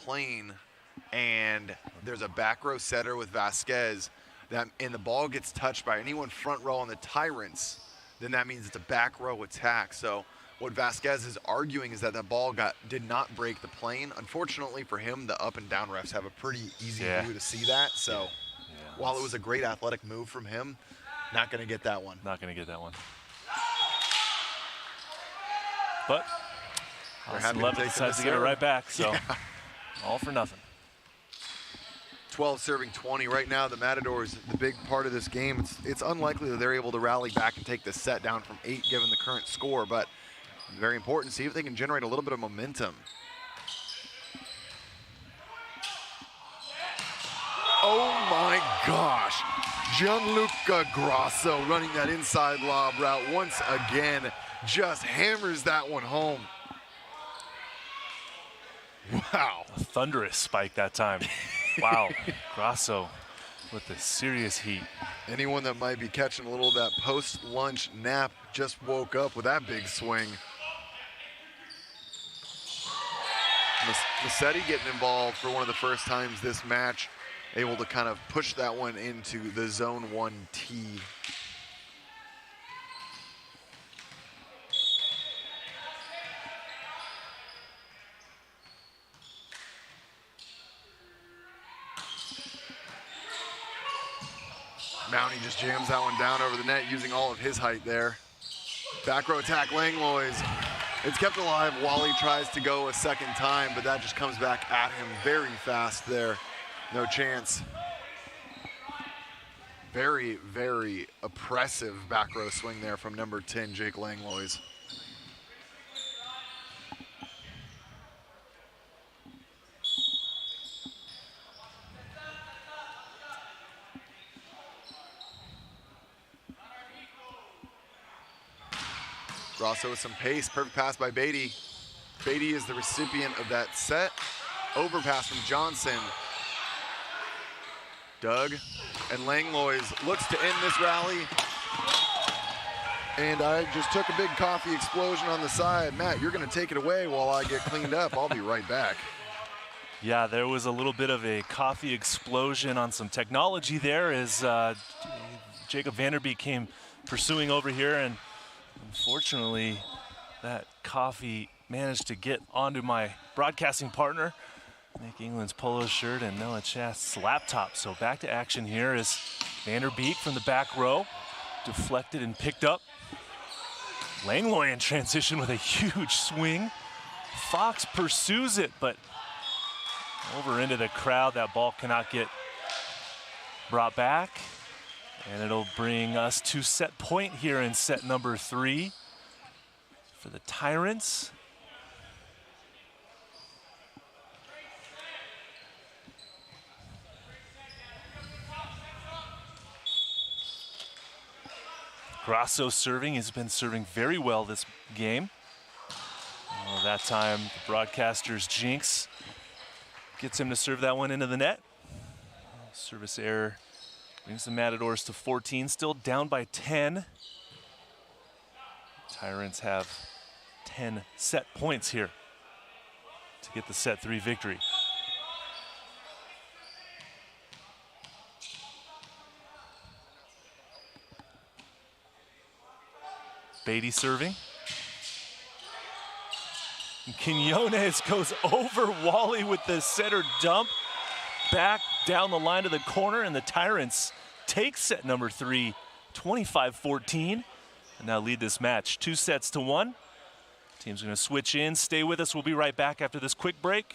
Plane, and there's a back row setter with Vasquez, and the ball gets touched by anyone front row on the Tyrants, then that means it's a back row attack. So what Vasquez is arguing is that the ball did not break the plane. Unfortunately for him, the up and down refs have a pretty easy view to see that. So while it was a great athletic move from him, not going to get that one. Not going to get that one. But Austin Levin decides to get it right back, so all for nothing. 12 serving 20 right now. The Matadors, the big part of this game, it's unlikely that they're able to rally back and take this set down from 8 given the current score, but very important to see if they can generate a little bit of momentum. Oh my gosh. Gianluca Grasso running that inside lob route once again, just hammers that one home. Wow. A thunderous spike that time. Wow. Grasso with the serious heat. Anyone that might be catching a little of that post-lunch nap just woke up with that big swing. Massetti getting involved for one of the first times this match, able to kind of push that one into the zone 1 tee. Mountie just jams that one down over the net using all of his height there. Back row attack, Langlois. It's kept alive while he tries to go a second time, but that just comes back at him very fast there. No chance. Very, very oppressive back row swing there from number 10, Jake Langlois. Grosso with some pace, perfect pass by Beatty. Beatty is the recipient of that set. Overpass from Johnson. Doug and Langlois looks to end this rally. And I just took a big coffee explosion on the side. Matt, you're gonna take it away while I get cleaned up. I'll be right back. Yeah, there was a little bit of a coffee explosion on some technology there as Jacob Vanderbeek came pursuing over here, and unfortunately, that coffee managed to get onto my broadcasting partner, Nick England's polo shirt and Noah Chast's laptop. So back to action here is Vanderbeek from the back row, deflected and picked up. Langlois in transition with a huge swing. Fox pursues it, but over into the crowd. That ball cannot get brought back. And it'll bring us to set point here in set number 3 for the Tyrants. Grosso serving, has been serving very well this game. Well, that time, the broadcaster's jinx gets him to serve that one into the net. Service error brings the Matadors to 14, still down by 10. Tyrants have 10 set points here to get the set 3 victory. Beatty serving. And Quinones goes over Wally with the center dump. Back down the line to the corner, and the Tyrants take set number 3, 25-14, and now lead this match 2-1. Team's gonna switch in. Stay with us. We'll be right back after this quick break.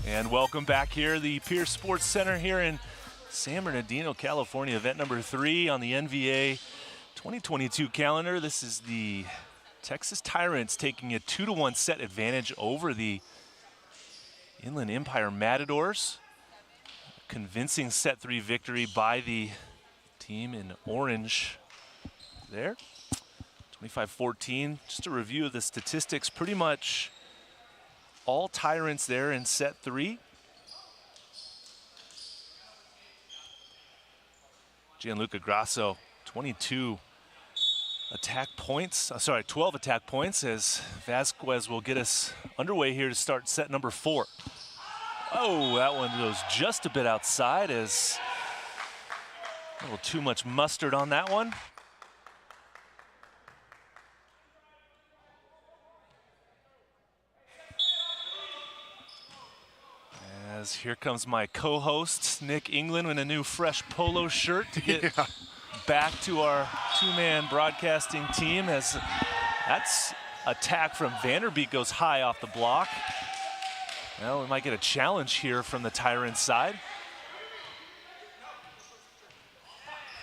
And welcome back here, the Pierce Sports Center here in San Bernardino, California, event number 3 on the NVA 2022 calendar. This is the Texas Tyrants taking a 2-1 set advantage over the Inland Empire Matadors. Convincing set 3 victory by the team in orange there. 25-14. Just a review of the statistics. Pretty much all Tyrants there in set 3. Gianluca Grasso, 12 attack points as Vasquez will get us underway here to start set number 4. Oh, that one goes just a bit outside as a little too much mustard on that one. As here comes my co-host, Nick England, in a new fresh polo shirt to get back to our 2-man broadcasting team, as that's attack from Vanderbeek goes high off the block. Well, we might get a challenge here from the Tyrants side.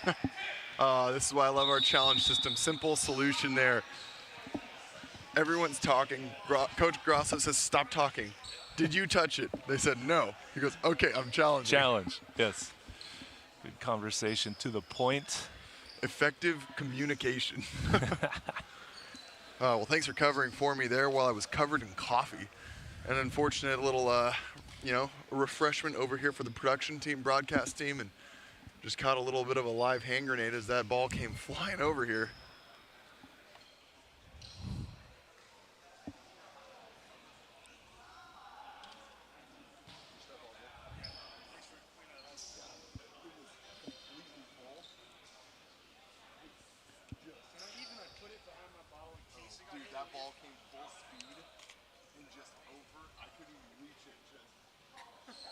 This is why I love our challenge system. Simple solution there. Everyone's talking. Coach Grasso says, stop talking. Did you touch it? They said no. He goes, okay, I'm challenging. Challenge, yes. Good conversation to the point. Effective communication. Well, thanks for covering for me there while I was covered in coffee. An unfortunate little, refreshment over here for the production team, broadcast team, and just caught a little bit of a live hand grenade as that ball came flying over here.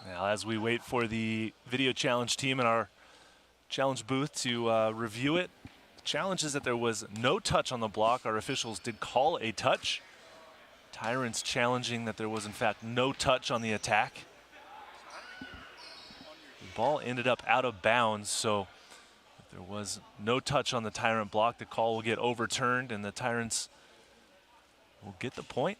Now, as we wait for the video challenge team in our challenge booth to review it, the challenge is that there was no touch on the block. Our officials did call a touch. Tyrants challenging that there was, in fact, no touch on the attack. The ball ended up out of bounds, so if there was no touch on the Tyrant block, the call will get overturned, and the Tyrants will get the point.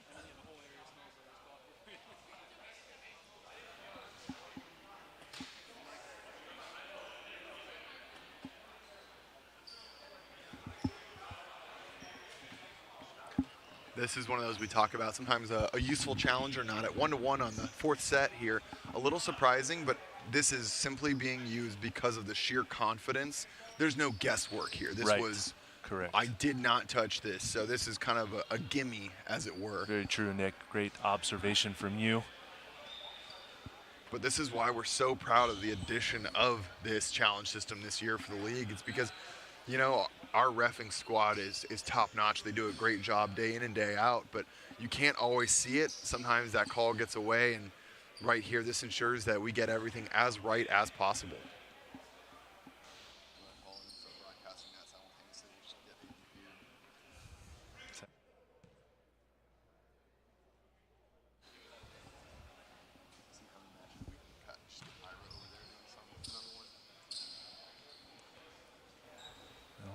This is one of those we talk about, sometimes a useful challenge or not. At 1-1 on the 4th set here, a little surprising, but this is simply being used because of the sheer confidence. There's no guesswork here. This was, correct. I did not touch this, so this is kind of a gimme, as it were. Very true, Nick. Great observation from you. But this is why we're so proud of the addition of this challenge system this year for the league. It's because, you know, our reffing squad is top-notch. They do a great job day in and day out, but you can't always see it. Sometimes that call gets away, and right here, this ensures that we get everything as right as possible.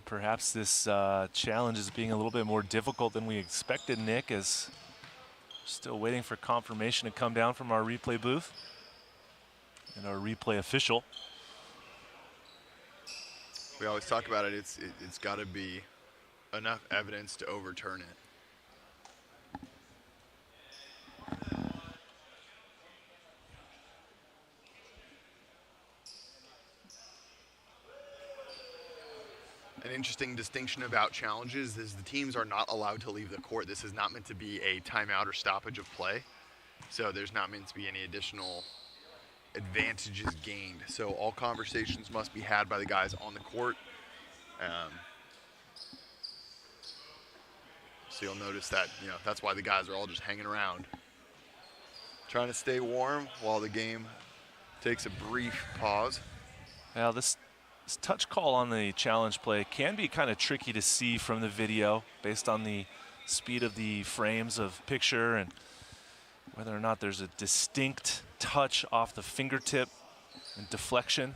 Perhaps this challenge is being a little bit more difficult than we expected, Nick, as we're still waiting for confirmation to come down from our replay booth and our replay official. We always talk about it. It's got to be enough evidence to overturn it. An interesting distinction about challenges is the teams are not allowed to leave the court. This is not meant to be a timeout or stoppage of play. So there's not meant to be any additional advantages gained. So all conversations must be had by the guys on the court. So you'll notice that, you know, that's why the guys are all just hanging around, trying to stay warm while the game takes a brief pause. Now this touch call on the challenge play can be kind of tricky to see from the video based on the speed of the frames of picture and whether or not there's a distinct touch off the fingertip and deflection.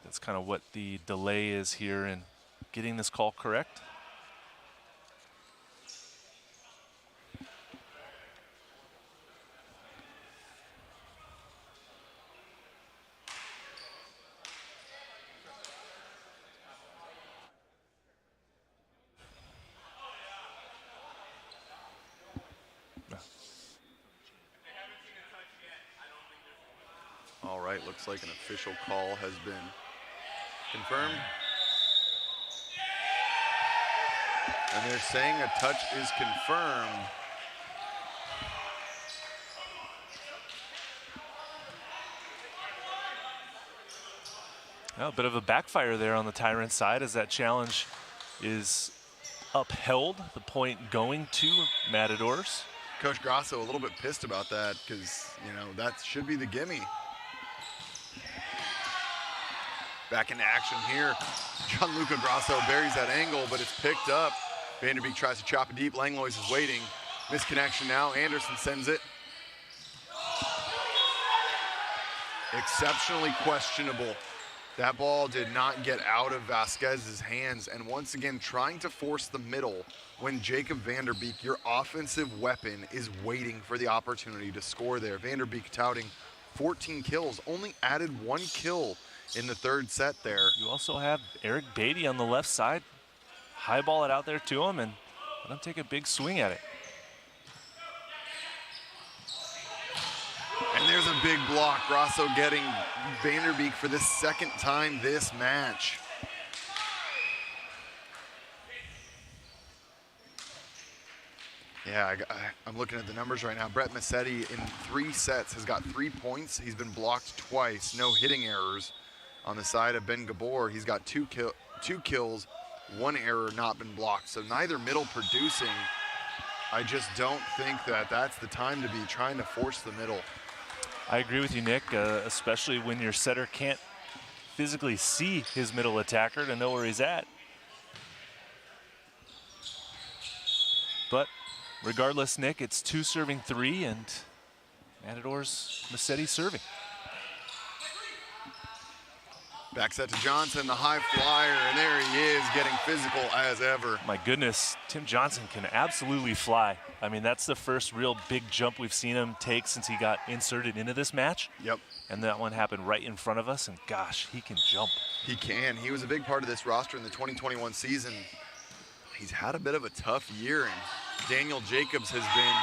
That's kind of what the delay is here in getting this call correct. All right, looks like an official call has been confirmed. And they're saying a touch is confirmed. Well, a bit of a backfire there on the Tyrants side as that challenge is upheld. The point going to Matadors. Coach Grasso a little bit pissed about that because, you know, that should be the gimme. Back into action here. Gianluca Grasso buries that angle, but it's picked up. Vanderbeek tries to chop it deep. Langlois is waiting. Misconnection now. Anderson sends it. Exceptionally questionable. That ball did not get out of Vasquez's hands. And once again, trying to force the middle when Jacob Vanderbeek, your offensive weapon, is waiting for the opportunity to score there. Vanderbeek touting 14 kills, only added 1 kill in the third set there. You also have Eric Beatty on the left side. Highball it out there to him and let him take a big swing at it. And there's a big block. Grasso getting Vanderbeek for the second time this match. Yeah, I'm looking at the numbers right now. Brett Massetti in 3 sets has got 3 points. He's been blocked twice, no hitting errors. On the side of Ben Gabor, he's got 2 kills, 1 error not been blocked. So neither middle producing. I just don't think that that's the time to be trying to force the middle. I agree with you, Nick, especially when your setter can't physically see his middle attacker to know where he's at. But regardless, Nick, it's 2 serving 3 and Matadors Massetti serving. Back set to Johnson, the high flyer, and there he is getting physical as ever. My goodness, Tim Johnson can absolutely fly. I mean, that's the first real big jump we've seen him take since he got inserted into this match. Yep. And that one happened right in front of us, and gosh, he can jump. He can. He was a big part of this roster in the 2021 season. He's had a bit of a tough year, and Daniel Jacobs has been,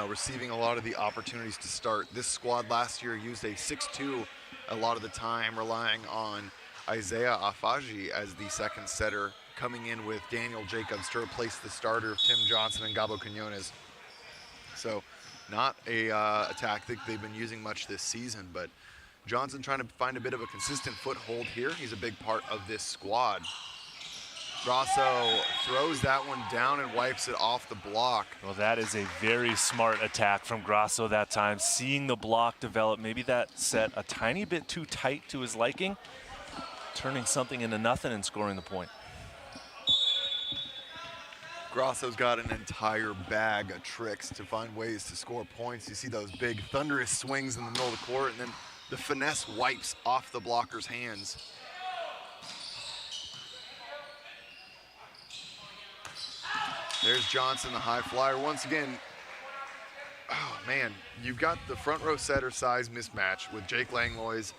receiving a lot of the opportunities to start. This squad last year used a 6-2 a lot of the time, relying on Isaiah Afaji as the second setter, coming in with Daniel Jacobs to replace the starter of Tim Johnson and Gabo Quinones. So not a tactic they've been using much this season, but Johnson trying to find a bit of a consistent foothold here. He's a big part of this squad. Grasso throws that one down and wipes it off the block. Well, that is a very smart attack from Grasso that time. Seeing the block develop, maybe that set a tiny bit too tight to his liking, turning something into nothing and scoring the point. Grasso's got an entire bag of tricks to find ways to score points. You see those big thunderous swings in the middle of the court, and then the finesse wipes off the blocker's hands. There's Johnson, the high flyer. Once again, oh man, you've got the front row setter size mismatch with Jake Langlois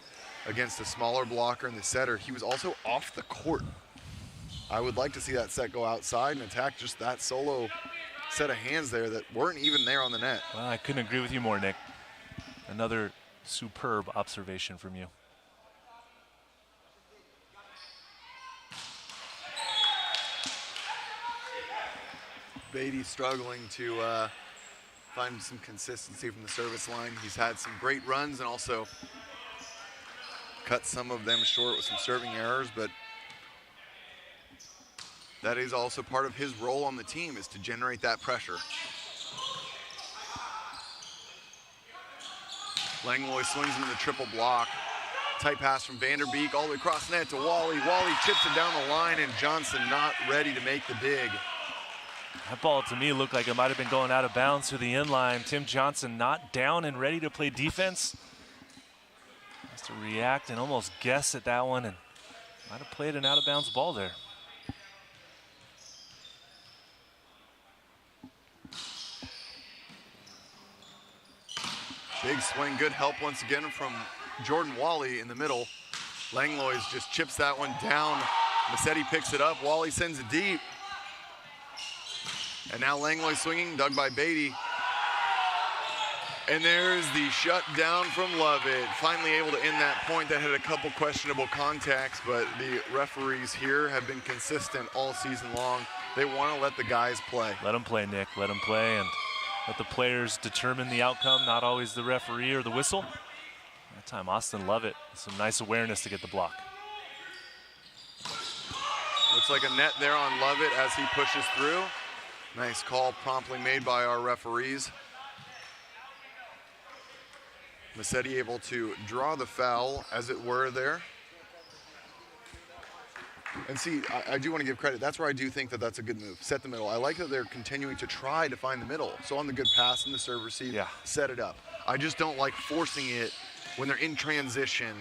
against a smaller blocker and the setter. He was also off the court. I would like to see that set go outside and attack just that solo set of hands there that weren't even there on the net. Well, I couldn't agree with you more, Nick. Another superb observation from you. Beatty struggling to find some consistency from the service line. He's had some great runs and also cut some of them short with some serving errors, but that is also part of his role on the team, is to generate that pressure. Langlois swings into the triple block. Tight pass from Vanderbeek all the way across net to Wally. Wally chips it down the line, and Johnson not ready to make the dig. That ball to me looked like it might have been going out of bounds to the inline. Tim Johnson not down and ready to play defense. Has to react and almost guess at that one, and might have played an out of bounds ball there. Big swing, good help once again from Jordan Wally in the middle. Langlois just chips that one down. Massetti picks it up. Wally sends it deep. And now Langlois swinging, dug by Beatty. And there's the shutdown from Lovett. Finally able to end that point that had a couple questionable contacts, but the referees here have been consistent all season long. They want to let the guys play. Let them play, Nick. Let them play and let the players determine the outcome, not always the referee or the whistle. That time, Austin Lovett, some nice awareness to get the block. Looks like a net there on Lovett as he pushes through. Nice call promptly made by our referees. Massetti able to draw the foul, as it were, there. And see, I do want to give credit. That's where I do think that that's a good move. Set the middle. I like that they're continuing to try to find the middle. So on the good pass and the serve receive, set it up. I just don't like forcing it when they're in transition.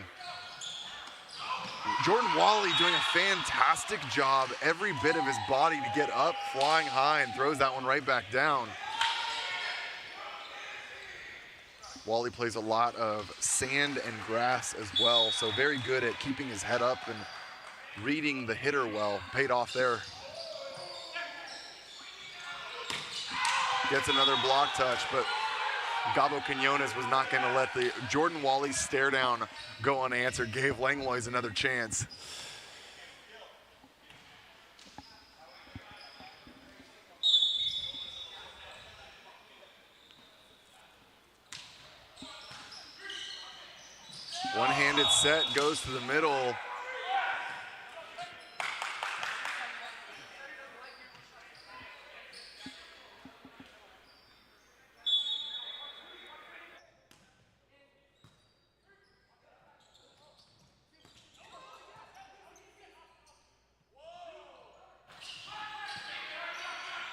Jordan Wally doing a fantastic job, every bit of his body to get up, flying high, and throws that one right back down. Wally plays a lot of sand and grass as well, so very good at keeping his head up and reading the hitter well. Paid off there. Gets another block touch, but Gabo Quinones was not going to let the Jordan Wally stare down go unanswered. Gave Langlois another chance. One-handed set goes to the middle.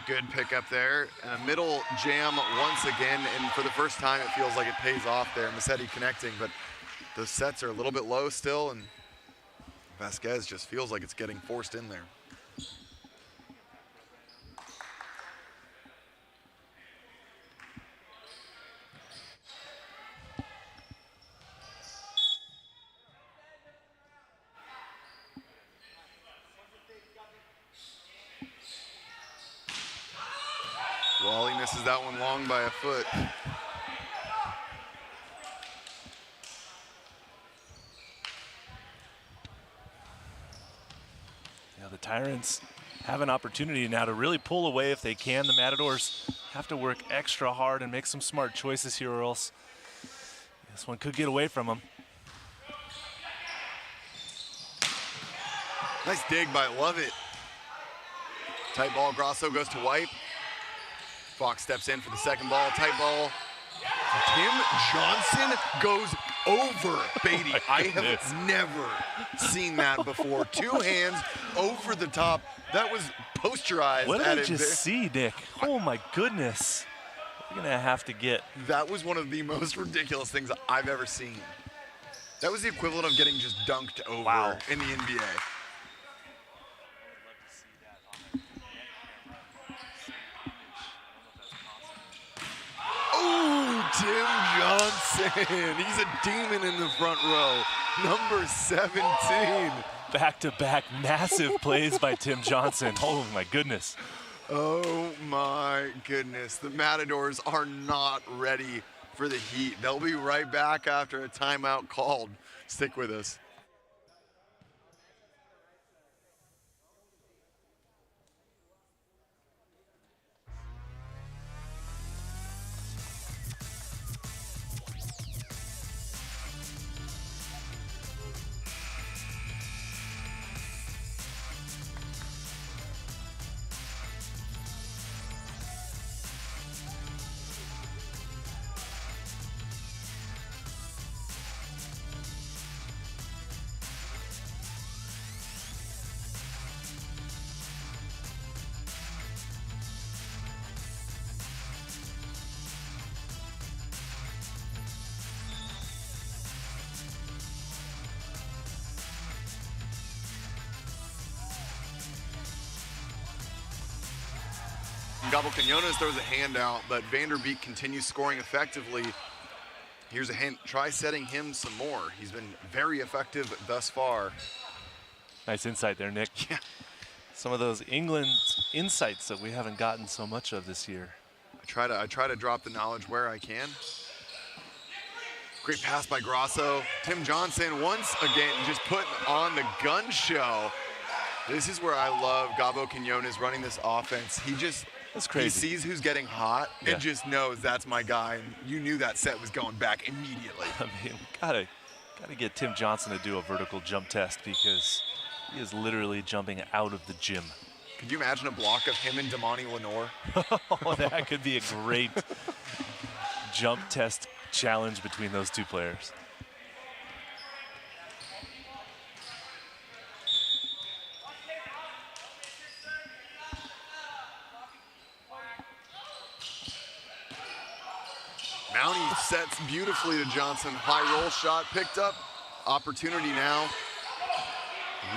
Good pickup there. And a middle jam once again, and for the first time it feels like it pays off there. Massetti connecting, but the sets are a little bit low still, and Vasquez just feels like it's getting forced in there. Wally misses that one long by a foot. Yeah, the Tyrants have an opportunity now to really pull away if they can. The Matadors have to work extra hard and make some smart choices here, or else this one could get away from them. Nice dig by Lovett. Tight ball, Grasso goes to wipe. Fox steps in for the second ball, tight ball. Tim Johnson goes over Beatty. I have never seen that before. Two hands over the top. That was posterized. What did I just see, Nick? Oh my goodness. We're gonna have to get. That was one of the most ridiculous things I've ever seen. That was the equivalent of getting just dunked over in the NBA. Oh, Tim Johnson. He's a demon in the front row. Number 17. Back-to-back massive plays by Tim Johnson. Oh, my goodness. Oh, my goodness. The Matadors are not ready for the heat. They'll be right back after a timeout called. Stick with us. And Gabo Quinones throws a handout, but Vanderbeek continues scoring effectively. Here's a hint, try setting him some more. He's been very effective thus far. Nice insight there, Nick. Yeah. Some of those England insights that we haven't gotten so much of this year. I try to drop the knowledge where I can. Great pass by Grasso. Tim Johnson once again just putting on the gun show. This is where I love Gabo Quinones running this offense. That's crazy. He sees who's getting hot and just knows that's my guy. And you knew that set was going back immediately. I mean, gotta get Tim Johnson to do a vertical jump test because he is literally jumping out of the gym. Could you imagine a block of him and Damani Lenore? Oh, that could be a great jump test challenge between those two players. Mountie sets beautifully to Johnson. High roll shot picked up. Opportunity now.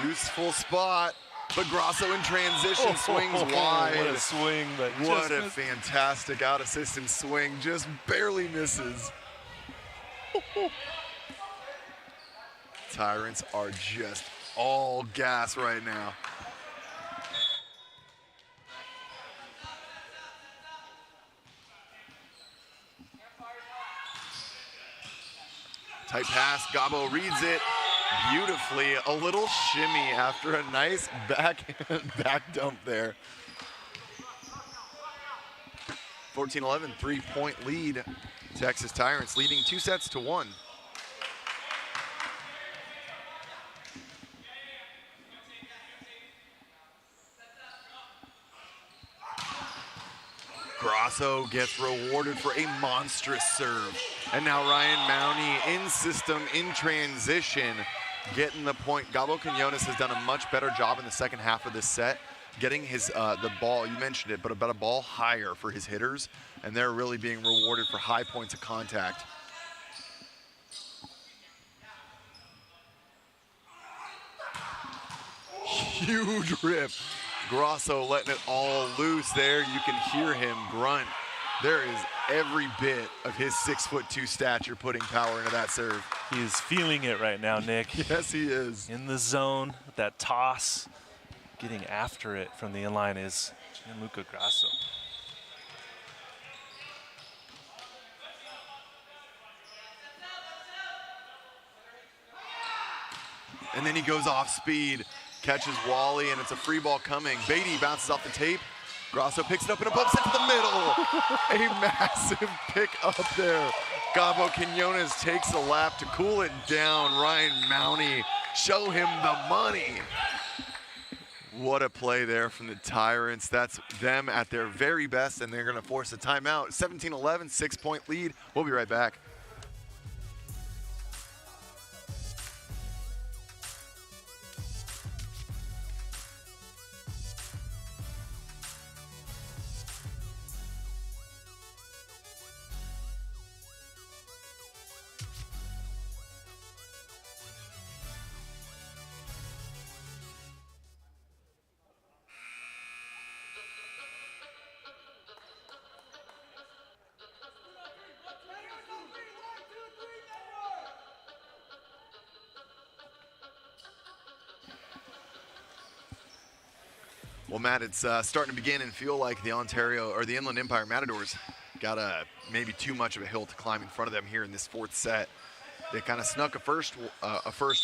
Useful spot. But Grasso in transition swings wide. What a swing. What a fantastic out assistant swing. Just barely misses. Tyrants are just all gas right now. Tight pass, Gabo reads it beautifully. A little shimmy after a nice back dump there. 14-11, 3-point lead. Texas Tyrants leading 2-1. Grasso gets rewarded for a monstrous serve. And now Ryan Mountie in system, in transition, getting the point. Gabo Quinones has done a much better job in the second half of this set, getting his the ball, you mentioned it, but about a ball higher for his hitters, and they're really being rewarded for high points of contact. Huge rip. Grasso letting it all loose there. You can hear him grunt. There is every bit of his 6'2" stature putting power into that serve. He is feeling it right now, Nick. Yes, he is. In the zone, that toss, getting after it from the inline is Gianluca Grasso. And then he goes off speed, catches Wally, and it's a free ball coming. Beatty bounces off the tape. Grasso picks it up and bumps it to the middle. A massive pick up there. Gabo Quinones takes a lap to cool it down. Ryan Mountie, show him the money. What a play there from the Tyrants. That's them at their very best, and they're going to force a timeout. 17-11, 6-point lead. We'll be right back. Well, Matt, it's starting to begin and feel like the Ontario or the Inland Empire Matadors got maybe too much of a hill to climb in front of them here in this fourth set. They kind of snuck a first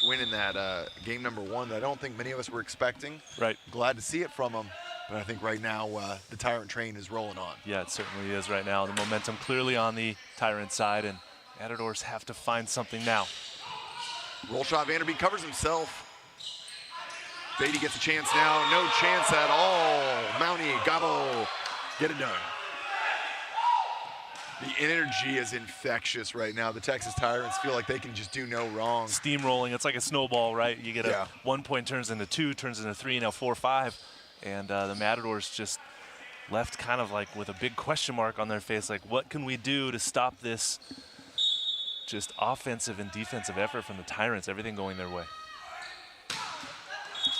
win in that game number one that I don't think many of us were expecting. Right. Glad to see it from them, but I think right now the Tyrant train is rolling on. Yeah, it certainly is right now. The momentum clearly on the Tyrant side, and Matadors have to find something now. Roll shot, Vanderbeek covers himself. Beatty gets a chance now. No chance at all. Mountie, Gabo, get it done. The energy is infectious right now. The Texas Tyrants feel like they can just do no wrong. Steamrolling. It's like a snowball, right? You get a 1 point turns into 2, turns into 3, now 4, 5. And the Matadors just left kind of like with a big question mark on their face. Like, what can we do to stop this just offensive and defensive effort from the Tyrants? Everything going their way.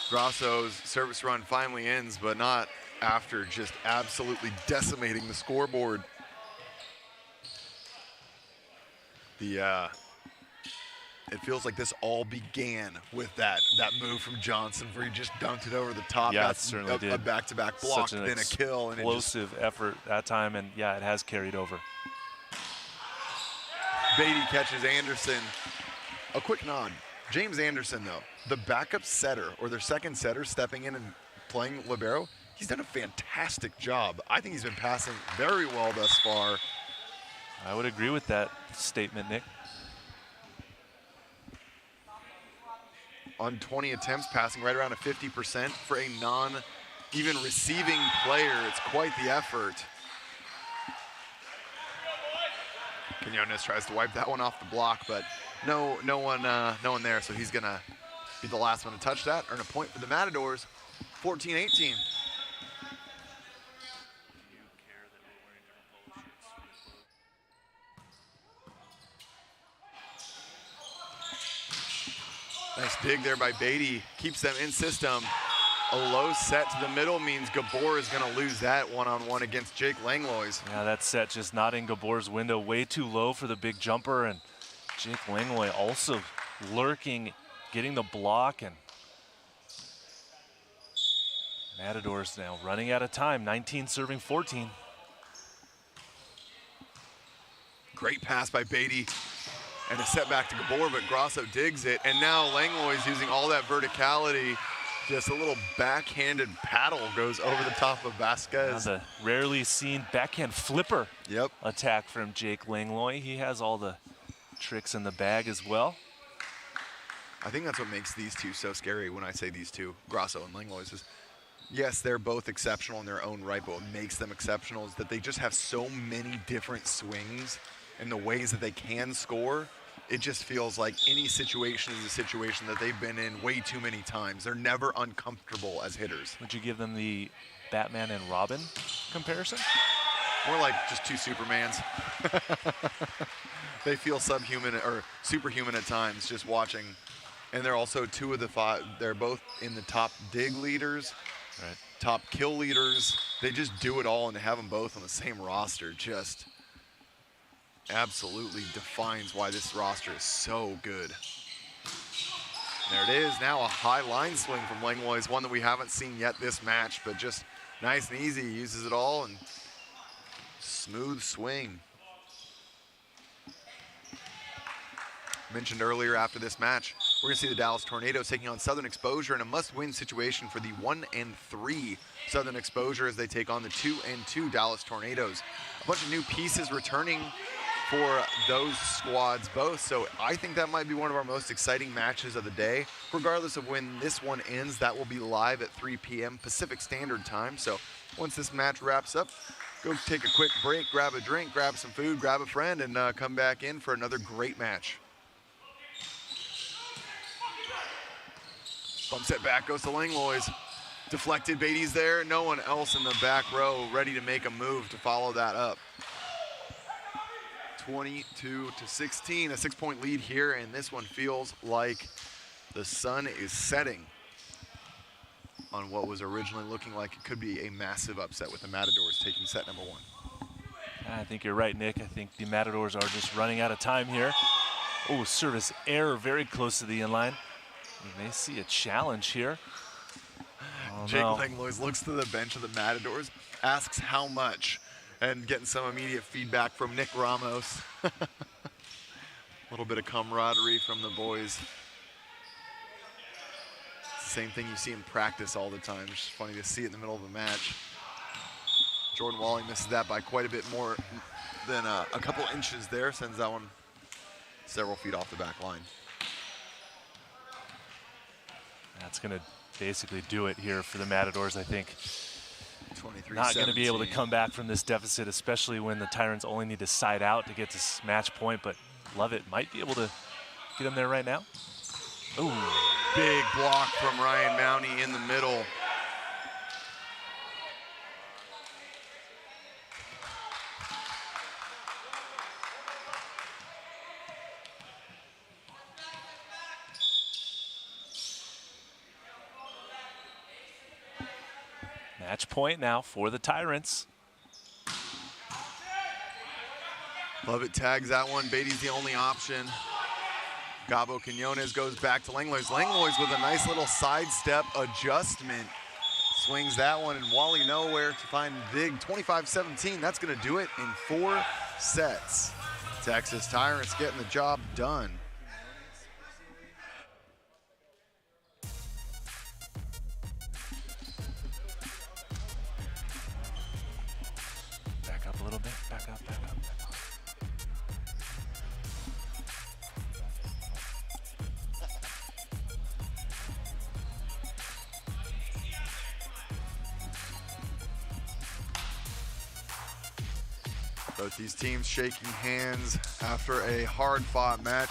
Grasso's service run finally ends, but not after just absolutely decimating the scoreboard. It feels like this all began with that move from Johnson where he just dunked it over the top. Yeah, got it certainly did. A back-to-back block, Such an then a kill. And explosive effort that time, and yeah, it has carried over. Beatty catches Anderson. A quick nod. James Anderson, though, the backup setter or their second setter stepping in and playing libero, he's done a fantastic job. I think he's been passing very well thus far. I would agree with that statement, Nick. On 20 attempts, passing right around a 50% for a non-even receiving player. It's quite the effort. Quinones tries to wipe that one off the block, but no one there, so he's gonna be the last one to touch that. Earn a point for the Matadors, 14-18. Nice dig there by Beatty, keeps them in system. A low set to the middle means Gabor is going to lose that one-on-one against Jake Langlois. Yeah, that set just not in Gabor's window, way too low for the big jumper, and Jake Langlois also lurking, getting the block, and Matadors now running out of time, 19 serving 14. Great pass by Beatty. And a setback to Gabor, but Grasso digs it. And now Langlois using all that verticality. Just a little backhanded paddle goes over the top of Vasquez. Now the rarely seen backhand flipper Yep. attack from Jake Langlois. He has all the tricks in the bag as well. I think that's what makes these two so scary when I say these two, Grasso and Langlois, is yes, they're both exceptional in their own right, but what makes them exceptional is that they just have so many different swings and the ways that they can score. It just feels like any situation is a situation that they've been in way too many times. They're never uncomfortable as hitters. Would you give them the Batman and Robin comparison? More like just two Supermans. They feel subhuman or superhuman at times just watching. And they're also two of the five. They're both in the top dig leaders, right, top kill leaders. They just do it all, and to have them both on the same roster just absolutely defines why this roster is so good. There it is, now a high line swing from Langlois, one that we haven't seen yet this match, but just nice and easy. He uses it all and smooth swing. Mentioned earlier after this match, we're gonna see the Dallas Tornadoes taking on Southern Exposure in a must-win situation for the 1-3 Southern Exposure as they take on the 2-2 Dallas Tornadoes. A bunch of new pieces returning for those squads both, so I think that might be one of our most exciting matches of the day. Regardless of when this one ends, that will be live at 3 p.m. Pacific Standard Time. So once this match wraps up, go take a quick break, grab a drink, grab some food, grab a friend, and come back in for another great match. Bump set back goes to Langlois. Deflected, Beatty's there. No one else in the back row ready to make a move to follow that up. 22-16, a 6-point lead here, and this one feels like the sun is setting on what was originally looking like it could be a massive upset with the Matadors taking set number one. I think you're right, Nick. I think the Matadors are just running out of time here. Oh, service error very close to the inline. We may see a challenge here. Oh, Jake no. Langlois looks to the bench of the Matadors, asks how much, and getting some immediate feedback from Nick Ramos. A little bit of camaraderie from the boys. It's the same thing you see in practice all the time. It's just funny to see it in the middle of a match. Jordan Walling misses that by quite a bit more than a couple inches there, sends that one several feet off the back line. That's going to basically do it here for the Matadors, I think. 23-17. Not going to be able to come back from this deficit, especially when the Tyrants only need to side out to get this match point, but Lovett might be able to get him there right now. Ooh. Big block from Ryan Mounty in the middle. Match point now for the Tyrants. Lovett tags that one. Beatty's the only option. Gabo Quinones goes back to Langlois. Langlois with a nice little sidestep adjustment. Swings that one, and Wally nowhere to find big 25-17. That's going to do it in 4 sets. Texas Tyrants getting the job done. Back up a little bit. Back up, back up. Both these teams shaking hands after a hard-fought match.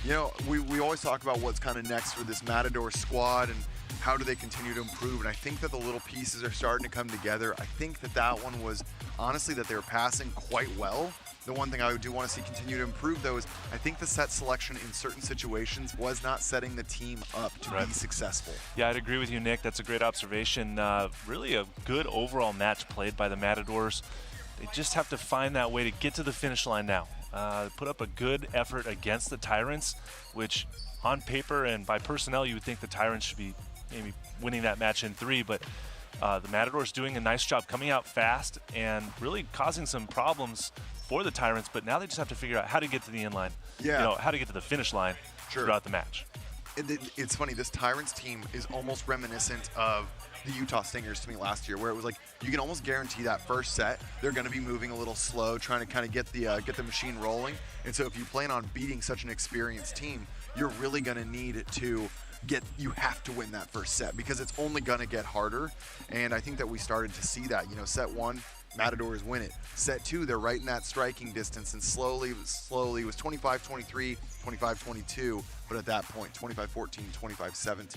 You know, we always talk about what's kind of next for this Matador squad and how do they continue to improve. And I think that the little pieces are starting to come together. I think that one was, honestly, that they were passing quite well. The one thing I do want to see continue to improve, though, is I think the set selection in certain situations was not setting the team up to be successful. Yeah, I'd agree with you, Nick. That's a great observation. Really a good overall match played by the Matadors. They just have to find that way to get to the finish line now. Put up a good effort against the Tyrants, which on paper and by personnel, you would think the Tyrants should be maybe winning that match in 3, but the Matadors doing a nice job coming out fast and really causing some problems for the Tyrants, but now they just have to figure out how to get to the end line, how to get to the finish line throughout the match. It's funny, this Tyrants team is almost reminiscent of the Utah Stingers to me last year, where it was like you can almost guarantee that first set they're going to be moving a little slow, trying to kind of get the machine rolling. And so if you plan on beating such an experienced team, you're really going to need to you have to win that first set because it's only going to get harder. And I think that we started to see that. Set 1, Matadors win it. Set 2, they're right in that striking distance, and slowly it was 25-23, 25-22, but at that point 25-14, 25-17.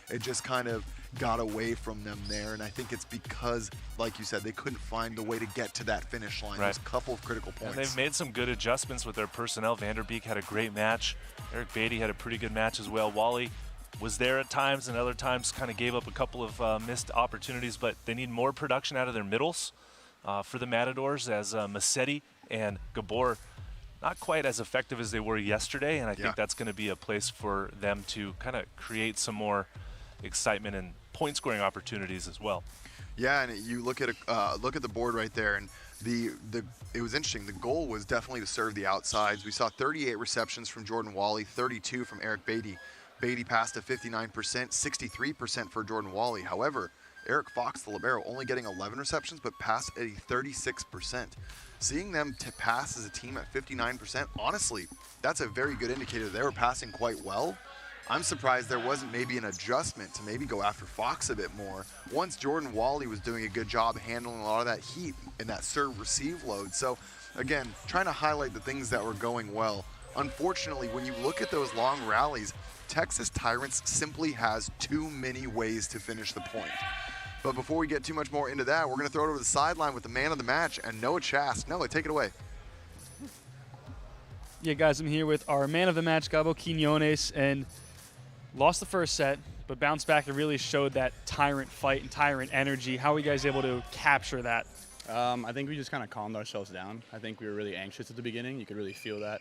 It just kind of got away from them there, and I think it's because, like you said, they couldn't find the way to get to that finish line. There's a couple of critical points. And they've made some good adjustments with their personnel. Vanderbeek had a great match. Eric Beatty had a pretty good match as well. Wally was there at times, and other times kind of gave up a couple of missed opportunities, but they need more production out of their middles for the Matadors, as Massetti and Gabor not quite as effective as they were yesterday, and I think that's going to be a place for them to kind of create some more excitement and point scoring opportunities as well. Yeah, and you look at the board right there, and it was interesting. The goal was definitely to serve the outsides. We saw 38 receptions from Jordan Wally, 32 from Eric Beatty. Beatty passed at 59%, 63% for Jordan Wally. However, Eric Fox, the libero, only getting 11 receptions, but passed at a 36%. Seeing them to pass as a team at 59%, honestly, that's a very good indicator. They were passing quite well. I'm surprised there wasn't maybe an adjustment to maybe go after Fox a bit more once Jordan Wally was doing a good job handling a lot of that heat and that serve-receive load. So, again, trying to highlight the things that were going well. Unfortunately, when you look at those long rallies, Texas Tyrants simply has too many ways to finish the point. But before we get too much more into that, we're going to throw it over the sideline with the man of the match and Noah Chask. Noah, take it away. Yeah, guys, I'm here with our man of the match, Gabo Quinones, and lost the first set, but bounced back and really showed that Tyrant fight and Tyrant energy. How are you guys able to capture that? I think we just kind of calmed ourselves down. I think we were really anxious at the beginning. You could really feel that.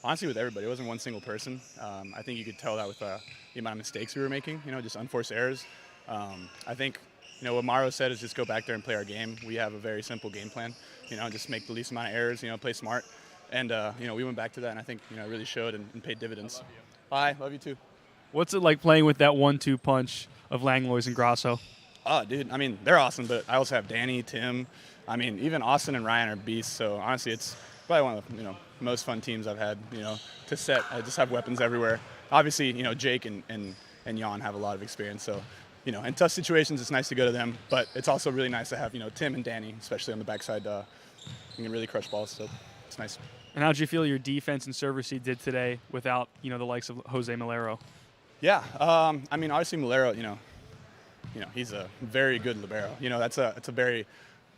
Honestly, with everybody, it wasn't one single person. I think you could tell that with the amount of mistakes we were making, just unforced errors. I think, what Mauro said is just go back there and play our game. We have a very simple game plan, just make the least amount of errors, play smart. And, we went back to that, and I think, it really showed and paid dividends. Bye, love you too. What's it like playing with that 1-2 punch of Langlois and Grasso? Oh, dude, they're awesome, but I also have Danny, Tim. Even Austin and Ryan are beasts, so honestly, it's probably one of the, most fun teams I've had, to set. I just have weapons everywhere. Obviously, Jake and Jan have a lot of experience, so, in tough situations, it's nice to go to them, but it's also really nice to have, Tim and Danny, especially on the backside, you can really crush balls, so it's nice. And how did you feel your defense and serve receive did today without, the likes of Jose Malero? Yeah, obviously Malero, he's a very good libero. It's a very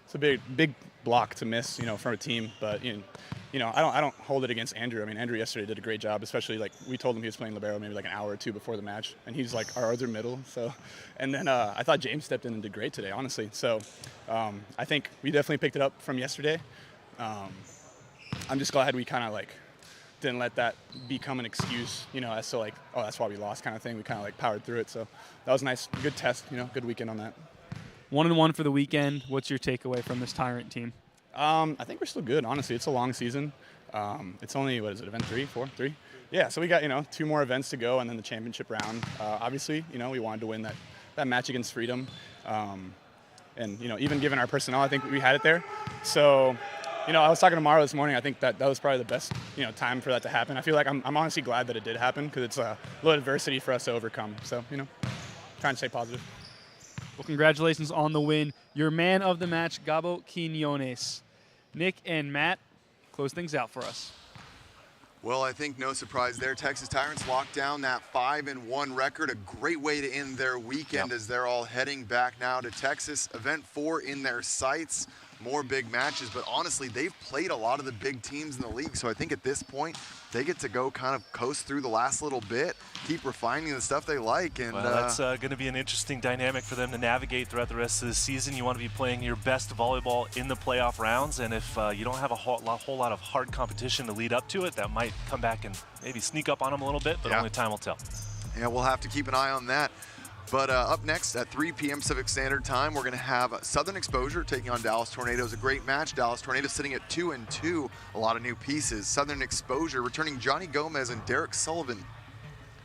it's a big block to miss, for a team. But I don't hold it against Andrew. I mean, Andrew yesterday did a great job, especially like we told him he was playing libero maybe like an hour or two before the match, and he's like our other middle. So, and then I thought James stepped in and did great today, honestly. So, I think we definitely picked it up from yesterday. I'm just glad we kind of like didn't let that become an excuse, as to like, oh, that's why we lost kind of thing. We kind of like powered through it. So that was nice, good test, good weekend on that. 1-1 for the weekend. What's your takeaway from this Tyrant team? I think we're still good, honestly. It's a long season. It's only, what is it, event 3? Yeah, so we got, 2 more events to go and then the championship round. Obviously, we wanted to win that match against Freedom. And, even given our personnel, I think we had it there. So, I was talking to Mara this morning. I think that was probably the best, time for that to happen. I feel like I'm honestly glad that it did happen because it's a little adversity for us to overcome. So, trying to stay positive. Well, congratulations on the win. Your man of the match, Gabo Quiñones. Nick and Matt, close things out for us. Well, I think no surprise there. Texas Tyrants locked down that 5-1 record. A great way to end their weekend as they're all heading back now to Texas. Event 4 in their sights. More big matches, but honestly, they've played a lot of the big teams in the league, so I think at this point, they get to go kind of coast through the last little bit, keep refining the stuff they like. And well, that's going to be an interesting dynamic for them to navigate throughout the rest of the season. You want to be playing your best volleyball in the playoff rounds, and if you don't have a whole lot of hard competition to lead up to it, that might come back and maybe sneak up on them a little bit, but only time will tell. Yeah, we'll have to keep an eye on that. But up next at 3 p.m. Pacific Standard Time, we're going to have Southern Exposure taking on Dallas Tornadoes. A great match. Dallas Tornadoes sitting at 2-2. A lot of new pieces. Southern Exposure returning Johnny Gomez and Derek Sullivan.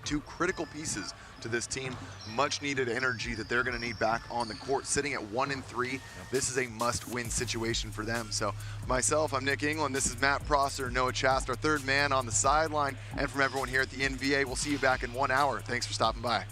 2 critical pieces to this team. Much needed energy that they're going to need back on the court. Sitting at 1-3. This is a must-win situation for them. So myself, I'm Nick England. This is Matt Prosser, Noah Chast, our third man on the sideline. And from everyone here at the NVA, we'll see you back in 1 hour. Thanks for stopping by.